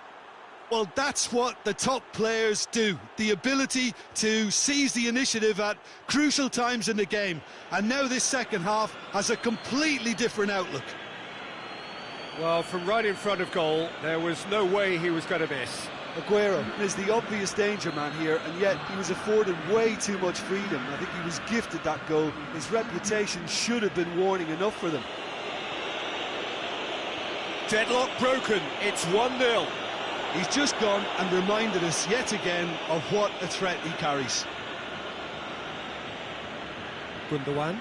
Well, that's what the top players do. The ability to seize the initiative at crucial times in the game. And now this second half has a completely different outlook. Well, from right in front of goal, there was no way he was going to miss. Aguero is the obvious danger man here, and yet he was afforded way too much freedom. I think he was gifted that goal. His reputation should have been warning enough for them. Deadlock broken, it's 1-0. He's just gone and reminded us yet again of what a threat he carries. Gundogan.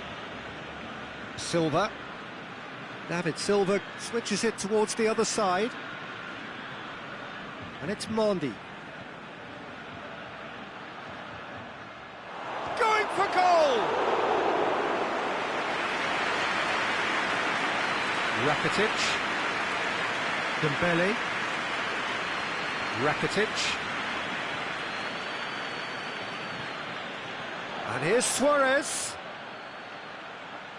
Silva. David Silva switches it towards the other side. And it's Mondi. Going for goal! Rakitic. Dembele. Rakitic. And here's Suarez.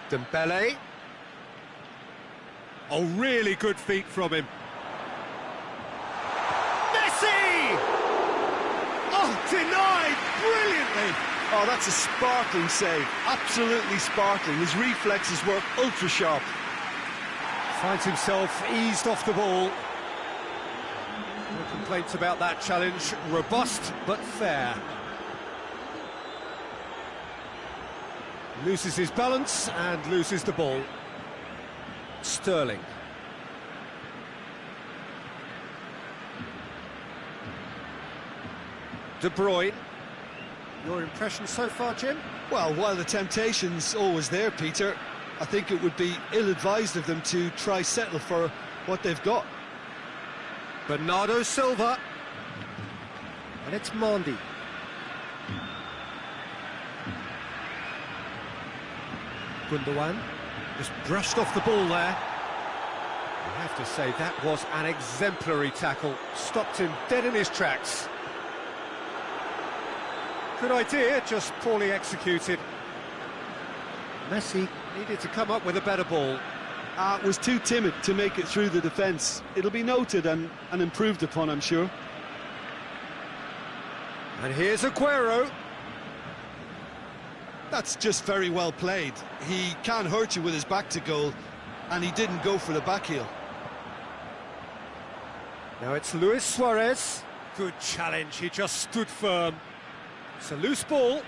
Dembele. Oh, really good feet from him. Messi! Oh, denied brilliantly. Oh, that's a sparkling save. Absolutely sparkling. His reflexes were ultra sharp. Finds himself eased off the ball. No complaints about that challenge. Robust, but fair. Loses his balance and loses the ball. Sterling. De Bruyne. Your impression so far, Jim? Well, while the temptation's always there, Peter, I think it would be ill-advised of them to try settle for what they've got. Bernardo Silva. And it's Mondi. Gundogan just brushed off the ball there. I have to say, that was an exemplary tackle. Stopped him dead in his tracks. Good idea, just poorly executed. Messi. Needed to come up with a better ball. Was too timid to make it through the defence. It'll be noted and improved upon, I'm sure. And here's Aguero. That's just very well played. He can't hurt you with his back to goal, and he didn't go for the back heel. Now it's Luis Suarez. Good challenge, he just stood firm. It's a loose ball.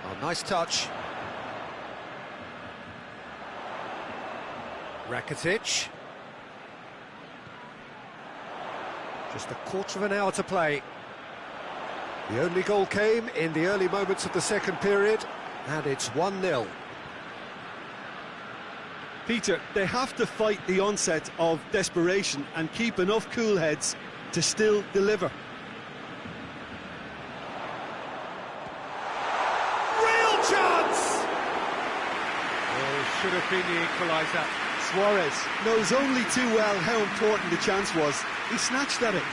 Oh, nice touch. Rakitic. Just a quarter of an hour to play. The only goal came in the early moments of the second period, and it's 1-0. Peter, they have to fight the onset of desperation and keep enough cool heads to still deliver. Real chance! Well, should have been the equaliser. Suarez knows only too well how important the chance was. He snatched at it.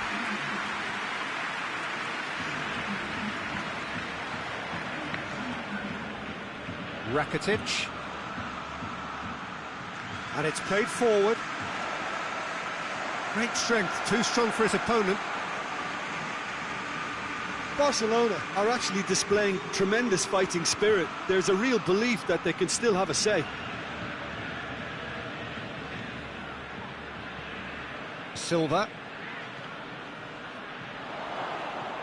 Rakitic. And it's played forward. Great strength, too strong for his opponent. Barcelona are actually displaying tremendous fighting spirit. There's a real belief that they can still have a say. Silva.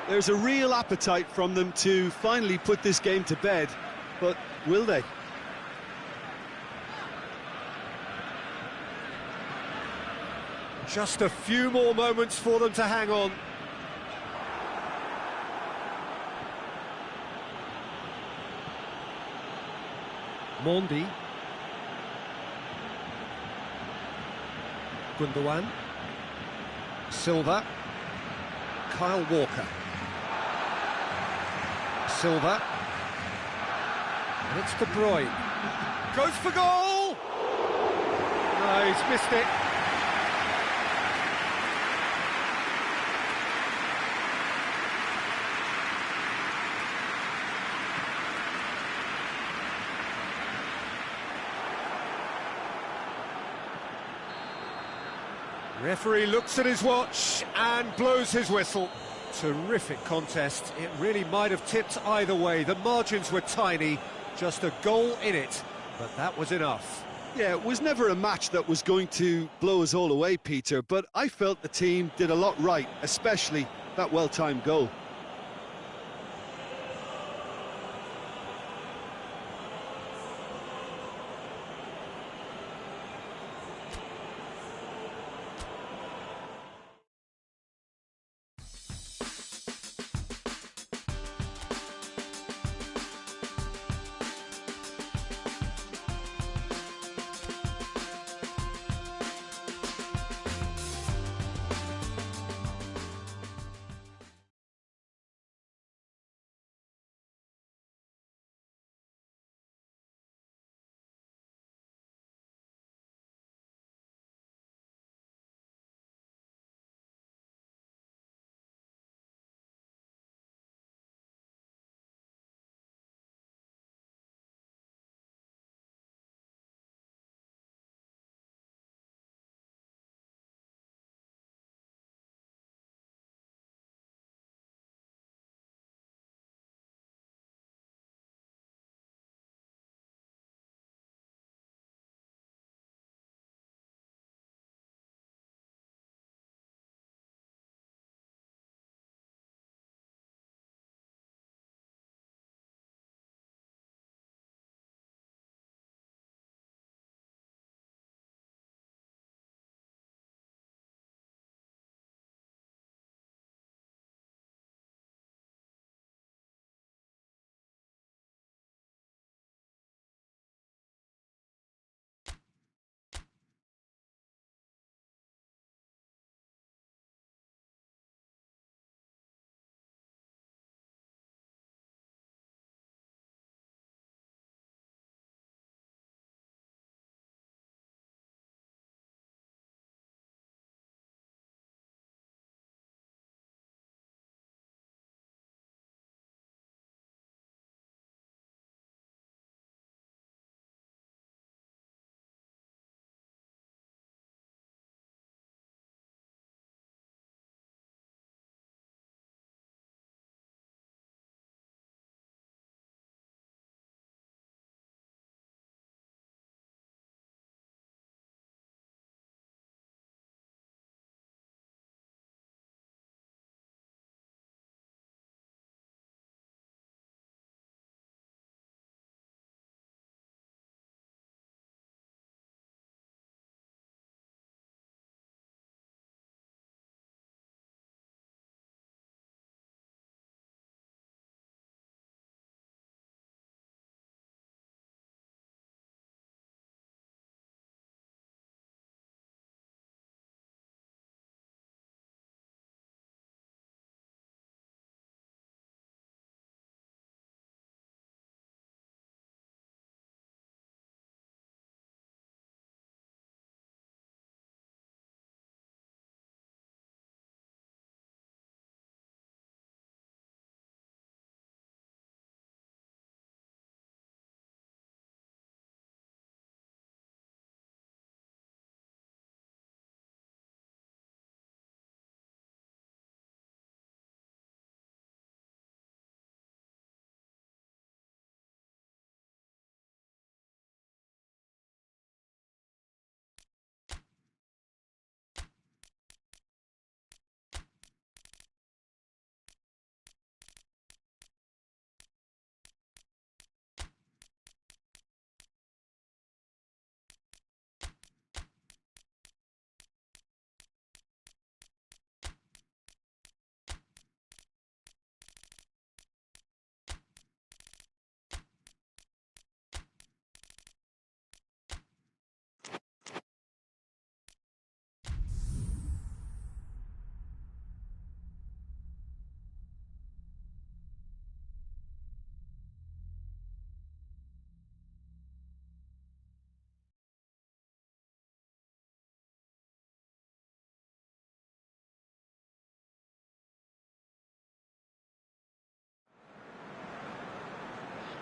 There's a real appetite from them to finally put this game to bed, but will they? Just a few more moments for them to hang on. Mondi. Gundogan. Silva. Kyle Walker. Silva. And it's De Bruyne. Goes for goal! No, he's missed it. Referee looks at his watch and blows his whistle. Terrific contest. It really might have tipped either way. The margins were tiny, just a goal in it, but that was enough. Yeah, it was never a match that was going to blow us all away, Peter, but I felt the team did a lot right, especially that well-timed goal.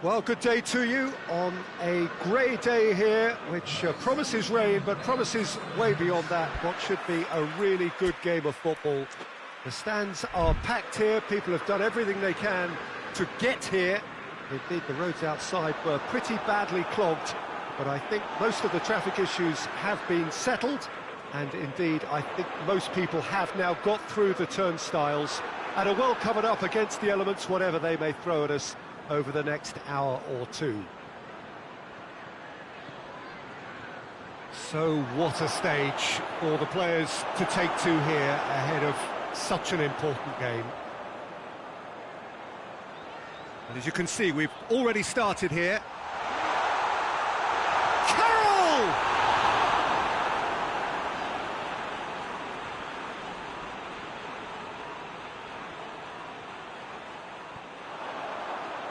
Well, good day to you on a grey day here, which promises rain, but promises way beyond that what should be a really good game of football. The stands are packed here, people have done everything they can to get here. Indeed, the roads outside were pretty badly clogged, but I think most of the traffic issues have been settled, and indeed, I think most people have now got through the turnstiles and are well covered up against the elements, whatever they may throw at us over the next hour or two. So what a stage for the players to take to here ahead of such an important game. And as you can see, we've already started here. Carroll!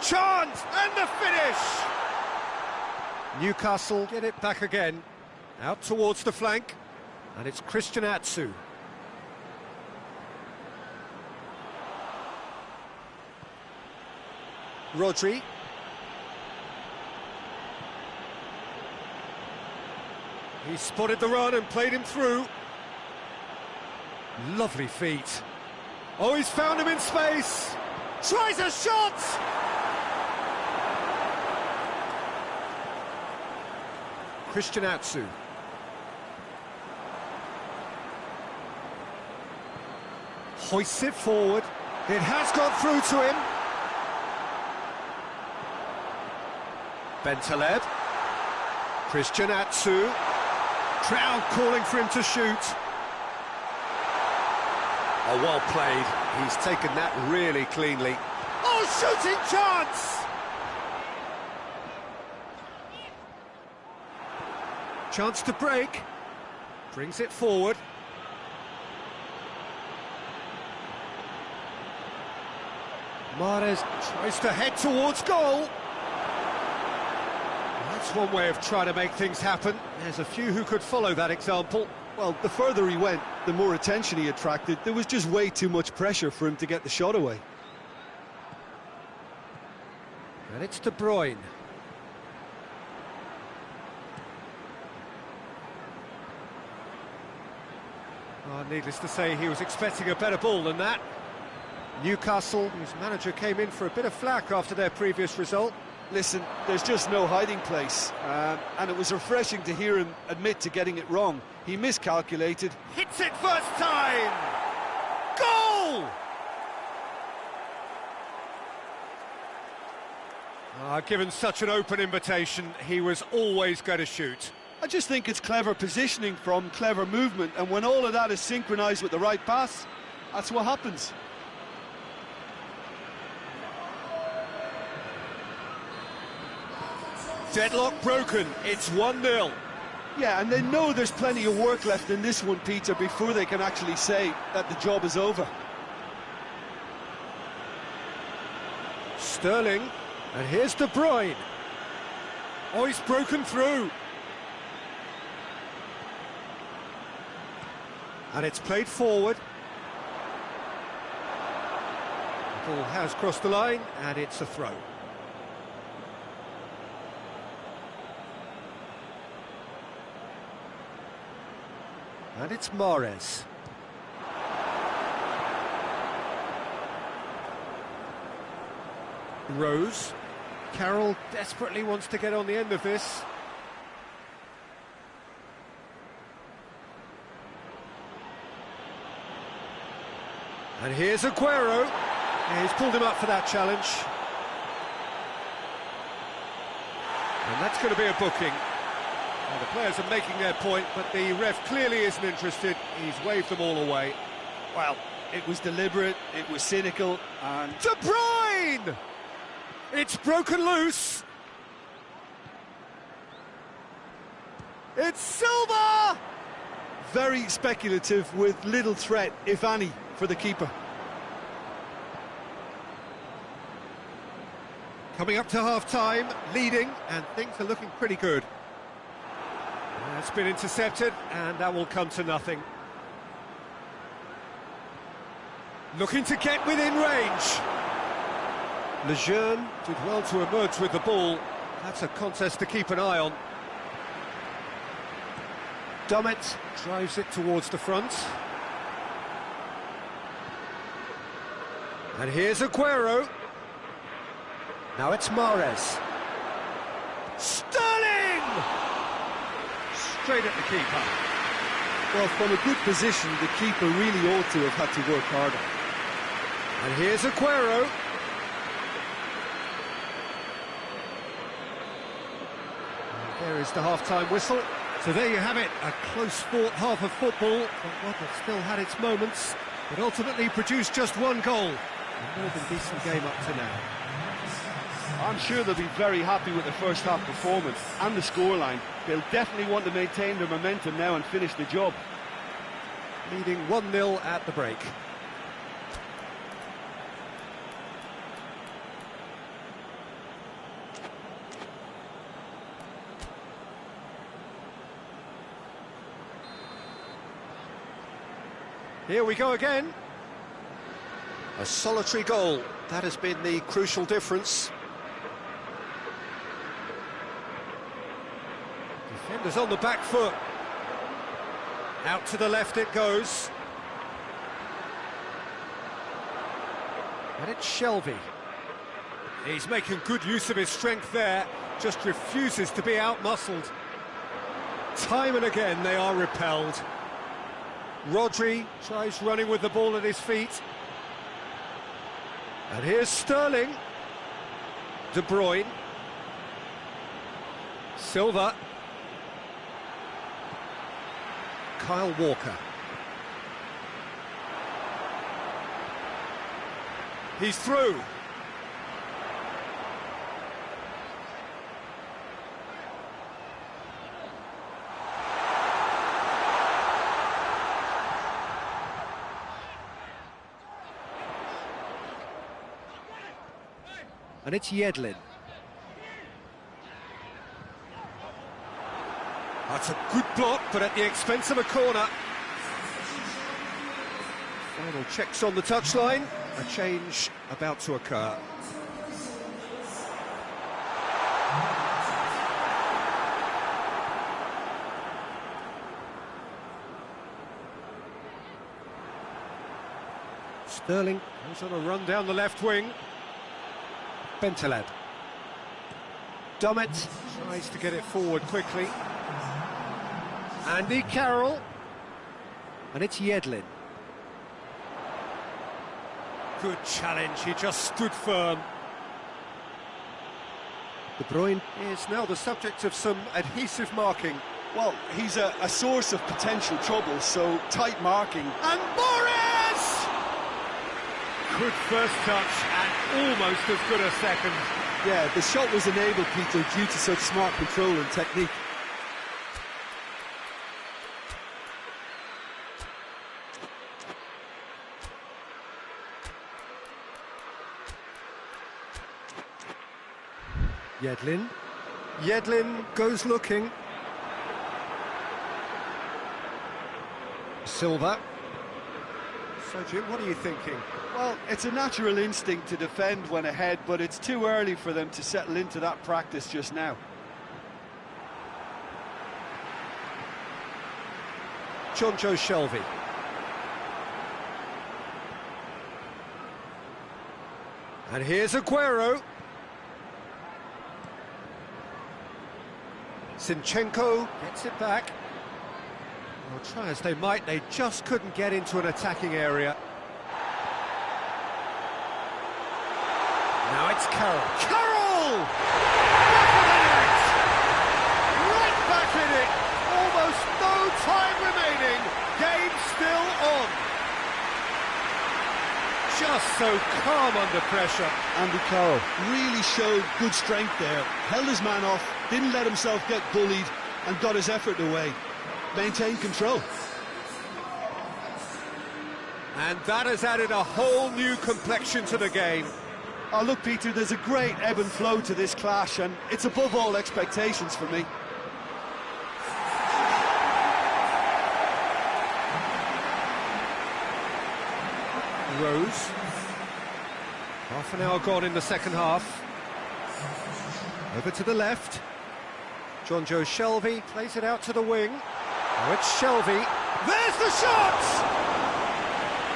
Chance, and the finish! Newcastle get it back again, out towards the flank, and it's Christian Atsu. Rodri. He spotted the run and played him through. Lovely feet. Oh, he's found him in space! Tries a shot! Christian Atsu. Hoists it forward. It has got through to him. Bentaleb. Christian Atsu. Crowd calling for him to shoot. Oh, well played. He's taken that really cleanly. Oh, shooting chance! Chance to break. Brings it forward. Mahrez tries to head towards goal. That's one way of trying to make things happen. There's a few who could follow that example. Well, the further he went, the more attention he attracted. There was just way too much pressure for him to get the shot away. And it's De Bruyne. Oh, needless to say, he was expecting a better ball than that. Newcastle, whose manager came in for a bit of flack after their previous result. Listen, there's just no hiding place, and it was refreshing to hear him admit to getting it wrong. He miscalculated. Hits it first time! Goal! Given such an open invitation, he was always going to shoot. I just think it's clever positioning from clever movement, and when all of that is synchronised with the right pass, that's what happens. Deadlock broken, it's 1-0. Yeah, and they know there's plenty of work left in this one, Peter, before they can actually say that the job is over. Sterling, and here's De Bruyne. Oh, he's broken through. And it's played forward. The ball has crossed the line, and it's a throw. And it's Mahrez. Rose. Carroll desperately wants to get on the end of this. And here's Aguero. Yeah, he's pulled him up for that challenge. And that's going to be a booking. Well, the players are making their point, but the ref clearly isn't interested. He's waved them all away. Well, it was deliberate, it was cynical, and... De Bruyne! It's broken loose. It's Silva! Very speculative with little threat, if any, for the keeper. Coming up to half-time, leading, and things are looking pretty good. That's been intercepted, and that will come to nothing. Looking to get within range. Lejeune. Did well to emerge with the ball. That's a contest to keep an eye on. Dummett. Drives it towards the front. And here's Aguero. Now it's Mahrez. Sterling! Straight at the keeper. Well, from a good position, the keeper really ought to have had to work harder. And here's Aguero. There is the half-time whistle. So there you have it, a close-fought half of football, but one that still had its moments, but ultimately produced just one goal. A more than decent game up to now. I'm sure they'll be very happy with the first half performance and the scoreline. They'll definitely want to maintain their momentum now and finish the job. Leading 1-0 at the break. Here we go again. A solitary goal. That has been the crucial difference. Defenders on the back foot. Out to the left it goes. And it's Shelvey. He's making good use of his strength there. Just refuses to be out-muscled. Time and again they are repelled. Rodri tries running with the ball at his feet. And here's Sterling. De Bruyne. Silva. Kyle Walker. He's through. And it's Yedlin. That's a good block, but at the expense of a corner. Final checks on the touchline. A change about to occur. Sterling. Goes on a run down the left wing. Bentaleb. Dummett. Tries to get it forward quickly. Andy Carroll. And it's Yedlin. Good challenge, he just stood firm. De Bruyne. Is now the subject of some adhesive marking. Well, he's a source of potential trouble, so tight marking. And Morris! Good first touch and almost as good a second. Yeah, the shot was enabled, Peter, due to such smart control and technique. Yedlin. Yedlin goes looking. Silva. So, Jim, what are you thinking? Well, it's a natural instinct to defend when ahead, but it's too early for them to settle into that practice just now. Jonjo Shelvey. And here's Aguero. Zinchenko gets it back. Well, try as they might, they just couldn't get into an attacking area. Now it's Carroll. Carroll! Back in it! Almost no time remaining. Game still on. Just so calm under pressure. Andy Carroll really showed good strength there. Held his man off, didn't let himself get bullied, and got his effort away. Maintained control. And that has added a whole new complexion to the game. Oh, look, Peter, there's a great ebb and flow to this clash, and it's above all expectations for me. Rose. Half an hour gone in the second half. Over to the left. John Joe Shelvey plays it out to the wing. Now it's Shelvey. There's the shot!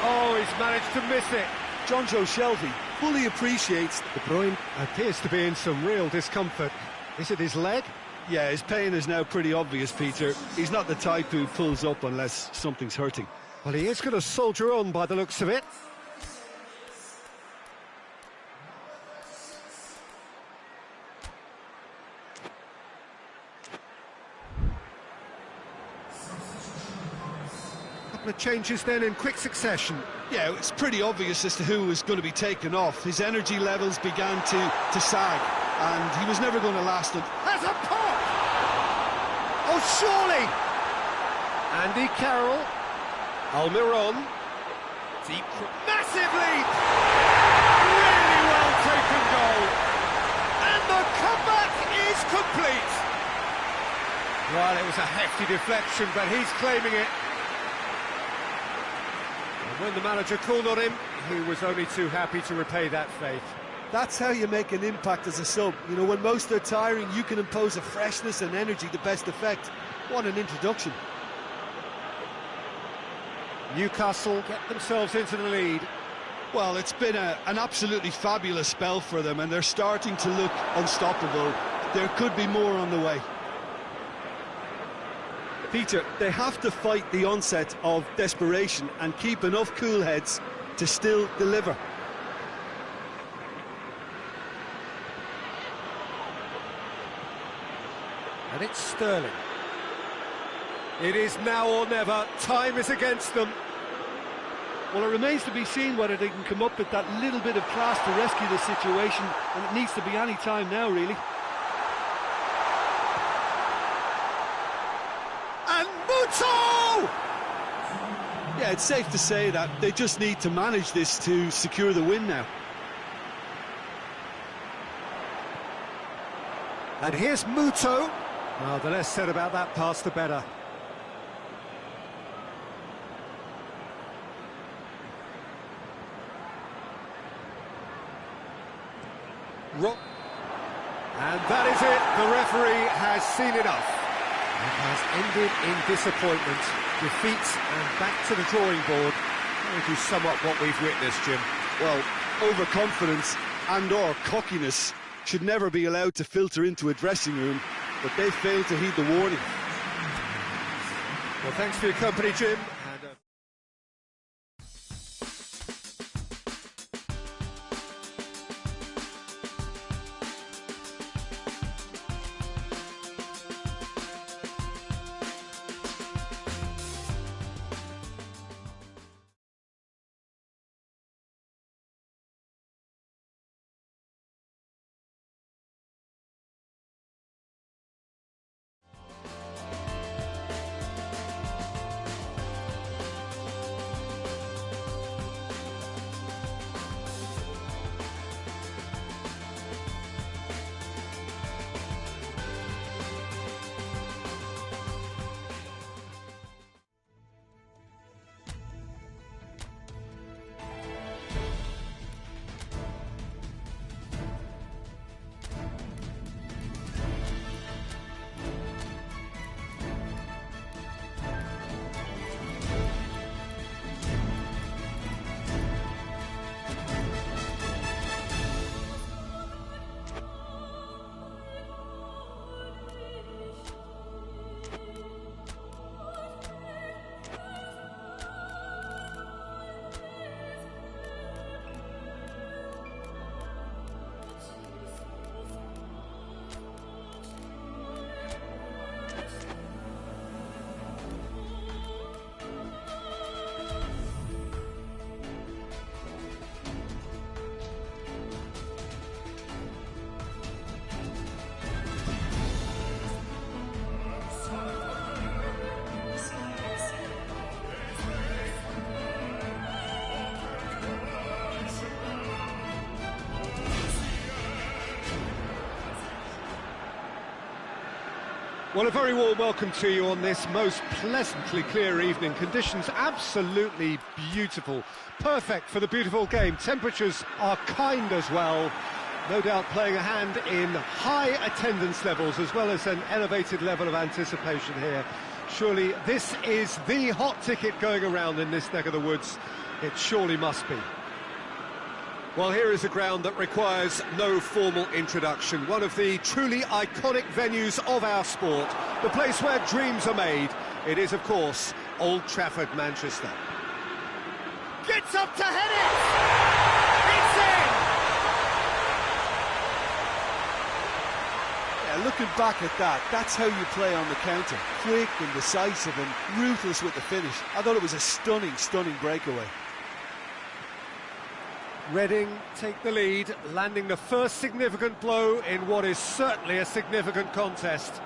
Oh, he's managed to miss it. John Joe Shelvey fully appreciates. De Bruyne. Appears to be in some real discomfort. Is it his leg? Yeah, his pain is now pretty obvious, Peter. He's not the type who pulls up unless something's hurting. Well, he is going to soldier on by the looks of it. Couple of changes then in quick succession. Yeah, it's pretty obvious as to who was going to be taken off. His energy levels began to sag, and he was never going to last it. Has a pop! Oh, surely! Andy Carroll. Almiron. Deep, massive lead! Really well taken goal. And the comeback is complete. Well, it was a hefty deflection, but he's claiming it. And when the manager called on him, he was only too happy to repay that faith. That's how you make an impact as a sub. You know, when most are tiring, you can impose a freshness and energy to best effect. What an introduction. Newcastle get themselves into the lead. Well, it's been an absolutely fabulous spell for them, and they're starting to look unstoppable. There could be more on the way. Peter, they have to fight the onset of desperation and keep enough cool heads to still deliver. And it's Sterling. It is now or never. Time is against them. Well, it remains to be seen whether they can come up with that little bit of class to rescue the situation, and it needs to be any time now, really. And Muto! Yeah, it's safe to say that they just need to manage this to secure the win now. And here's Muto. Well, the less said about that pass, the better. And that is it. The referee has seen enough. It has ended in disappointment, defeat, and back to the drawing board. How would you sum up what we've witnessed, Jim? Well, overconfidence and/or cockiness should never be allowed to filter into a dressing room, but they failed to heed the warning. Well, thanks for your company, Jim. Well, a very warm welcome to you on this most pleasantly clear evening. Conditions absolutely beautiful, perfect for the beautiful game. Temperatures are kind as well, no doubt playing a hand in high attendance levels as well as an elevated level of anticipation here. Surely this is the hot ticket going around in this neck of the woods. It surely must be. Well, here is a ground that requires no formal introduction. One of the truly iconic venues of our sport. The place where dreams are made. It is, of course, Old Trafford, Manchester. Gets up to head it! It's in! Yeah, looking back at that, that's how you play on the counter. Quick and decisive and ruthless with the finish. I thought it was a stunning, stunning breakaway. Reading take the lead, landing the first significant blow in what is certainly a significant contest.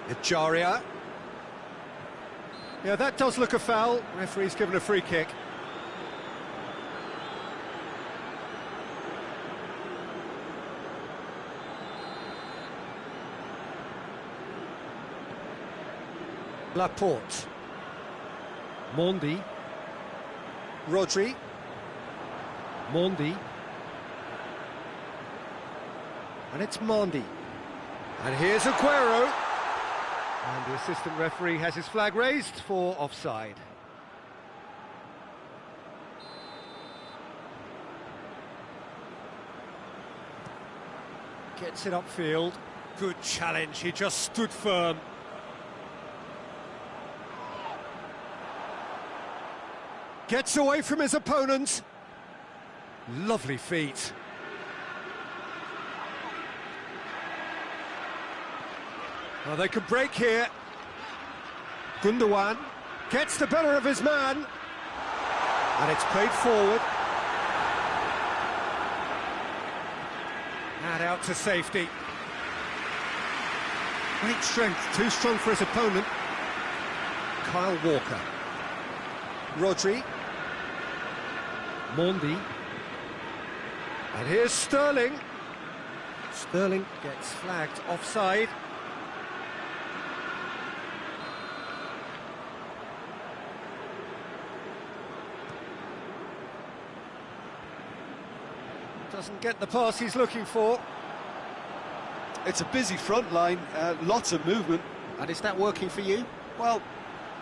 Echaria. Yeah, that does look a foul. Referee's given a free kick. Laporte. Mondi. Rodri. Mondi. And it's Mondi. And here's Aguero. And the assistant referee has his flag raised for offside. Gets it upfield. Good challenge, he just stood firm. Gets away from his opponent. Lovely feet. Well, they can break here. Gundogan gets the better of his man. And it's played forward. And out to safety. Great strength, too strong for his opponent. Kyle Walker. Rodri. Mondi. And here's Sterling. Sterling gets flagged offside. Doesn't get the pass he's looking for. It's a busy front line, lots of movement. And is that working for you? Well,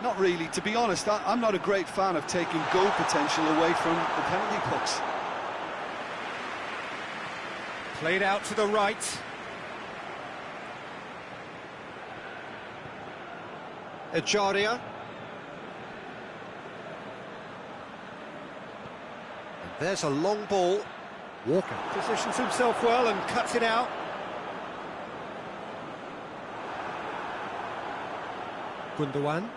not really. To be honest, I'm not a great fan of taking goal potential away from the penalty box. Played out to the right. Echaria. And there's a long ball. Walker positions himself well and cuts it out. Gundogan.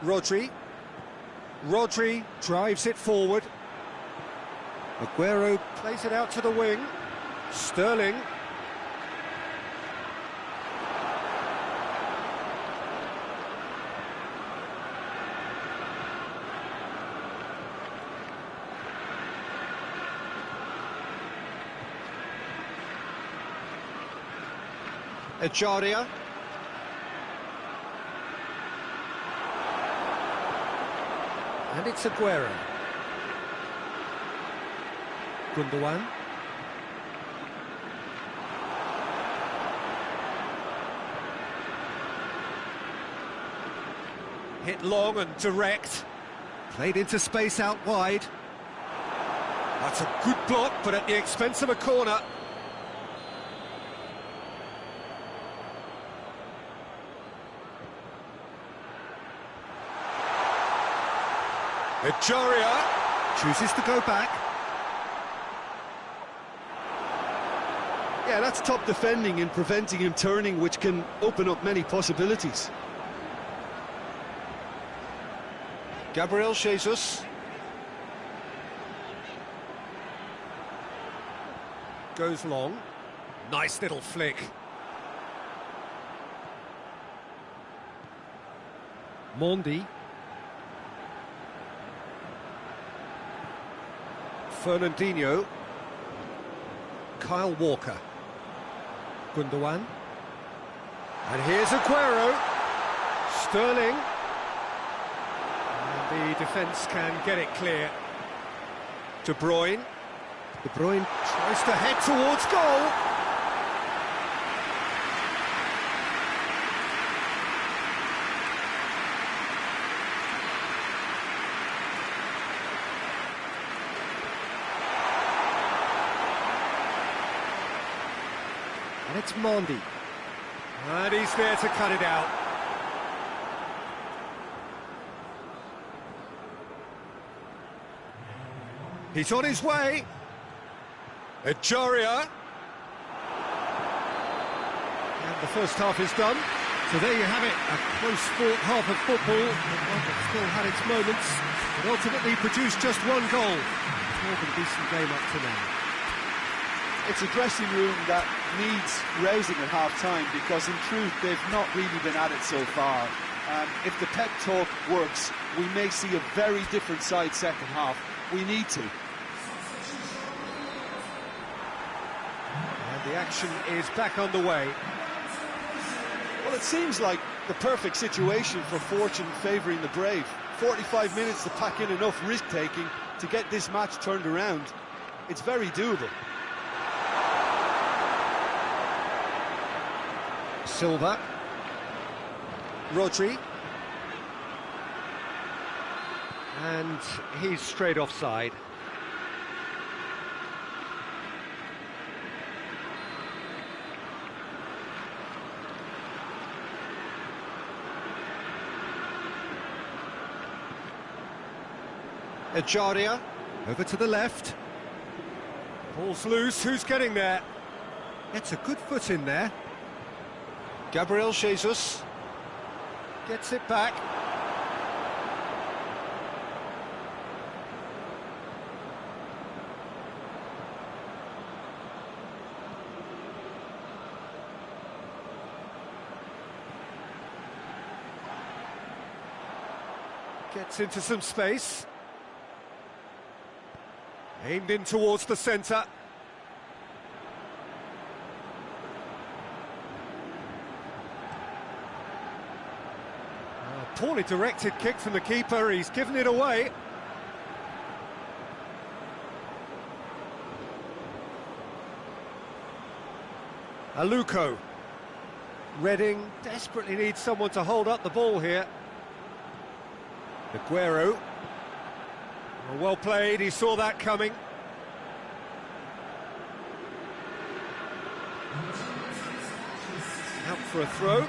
Rodri. Rodri drives it forward. Aguero plays it out to the wing. Sterling. Echaria. And it's Aguero. Gundogan. Hit long and direct. Played into space out wide. That's a good block, but at the expense of a corner. Echaria chooses to go back. Yeah, that's top defending and preventing him turning, which can open up many possibilities. Gabriel Jesus. Goes long. Nice little flick. Mondi. Fernandinho. Kyle Walker. Gundogan. And here's Aguero. Sterling. And the defence can get it clear. De Bruyne. De Bruyne tries to head towards goal. And it's Mendy. And he's there to cut it out. He's on his way. Ejaria. And the first half is done. So there you have it, a close-fought half of football, one that still had its moments, but ultimately produced just one goal. More than a decent game up to now. It's a dressing room that needs raising at half-time, because in truth they've not really been at it so far. If the pep talk works, we may see a very different side second half. We need to. And the action is back underway. Well, it seems like the perfect situation for fortune favouring the brave. 45 minutes to pack in enough risk-taking to get this match turned around. It's very doable. Silva. Rodri. And he's straight offside. Ejaria, over to the left. Ball's loose, who's getting there? Gets a good foot in there. Gabriel Jesus gets it back. Gets into some space. Aimed in towards the centre. Poorly directed kick from the keeper, he's given it away. Aluko. Reading desperately needs someone to hold up the ball here. Aguero. Well played, he saw that coming. Out for a throw.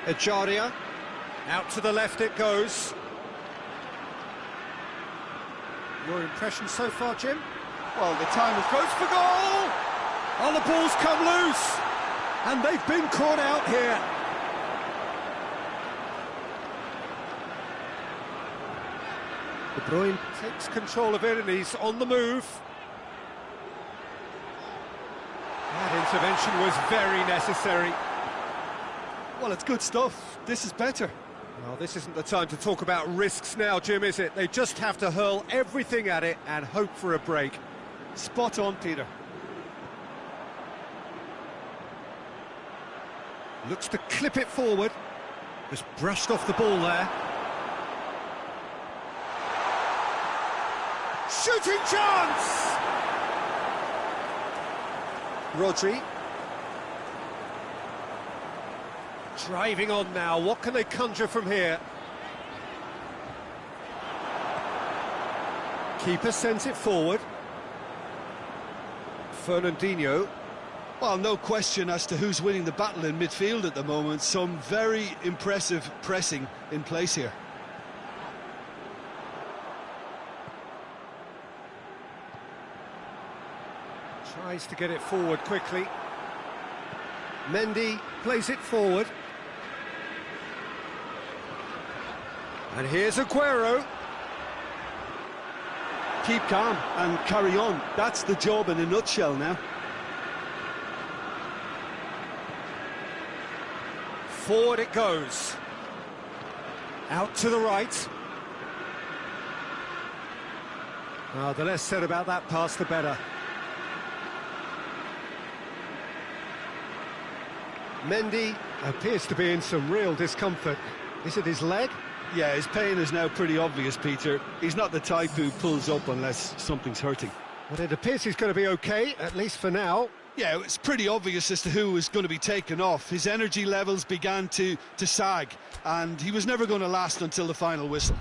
Ejaria. Out to the left it goes. Your impression so far, Jim? Well, the time is close for goal! Oh, the ball's come loose! And they've been caught out here. De Bruyne takes control of it and he's on the move. That intervention was very necessary. Well, it's good stuff. This is better. Well, this isn't the time to talk about risks now, Jim, is it? They just have to hurl everything at it and hope for a break. Spot on, Peter. Looks to clip it forward. Just brushed off the ball there. Shooting chance! Rodri. Driving on now, what can they conjure from here? Keeper sends it forward. Fernandinho. Well, no question as to who's winning the battle in midfield at the moment. Some very impressive pressing in place here. Tries to get it forward quickly. Mendy plays it forward. And here's Aguero. Keep calm and carry on. That's the job in a nutshell now. Forward it goes. Out to the right. The less said about that pass, the better. Mendy appears to be in some real discomfort. Is it his leg? Yeah, his pain is now pretty obvious, Peter. He's not the type who pulls up unless something's hurting. But it appears he's going to be okay, at least for now. Yeah, it's pretty obvious as to who was going to be taken off. His energy levels began to sag, and he was never going to last until the final whistle.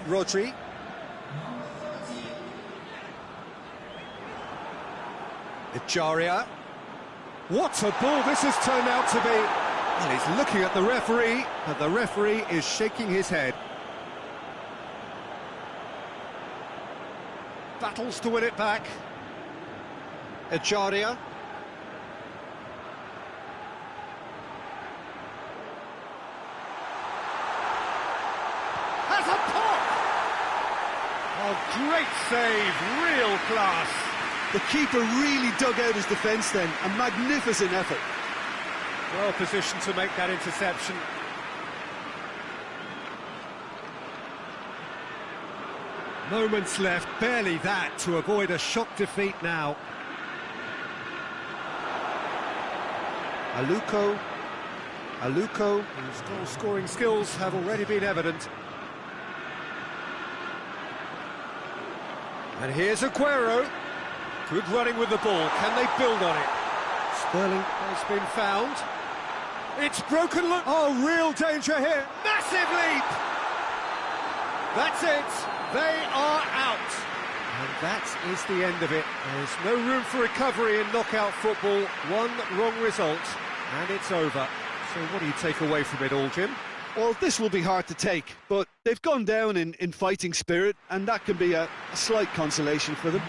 Rodri. Echaria. What a ball this has turned out to be. Well, he's looking at the referee, and the referee is shaking his head. Battles to win it back. Echaria. Has a pop! Oh, great save, real class. The keeper really dug out his defence then, a magnificent effort. Well positioned to make that interception. Moments left, barely that, to avoid a shock defeat now. Aluko, whose goal-scoring skills have already been evident. And here's Aguero. Good running with the ball. Can they build on it? Sterling has been found. It's broken. Look. Oh, real danger here. Massive leap. That's it. They are out. And that is the end of it. There's no room for recovery in knockout football. One wrong result, and it's over. So what do you take away from it all, Jim? Well, this will be hard to take, but they've gone down in fighting spirit, and that can be a slight consolation for them.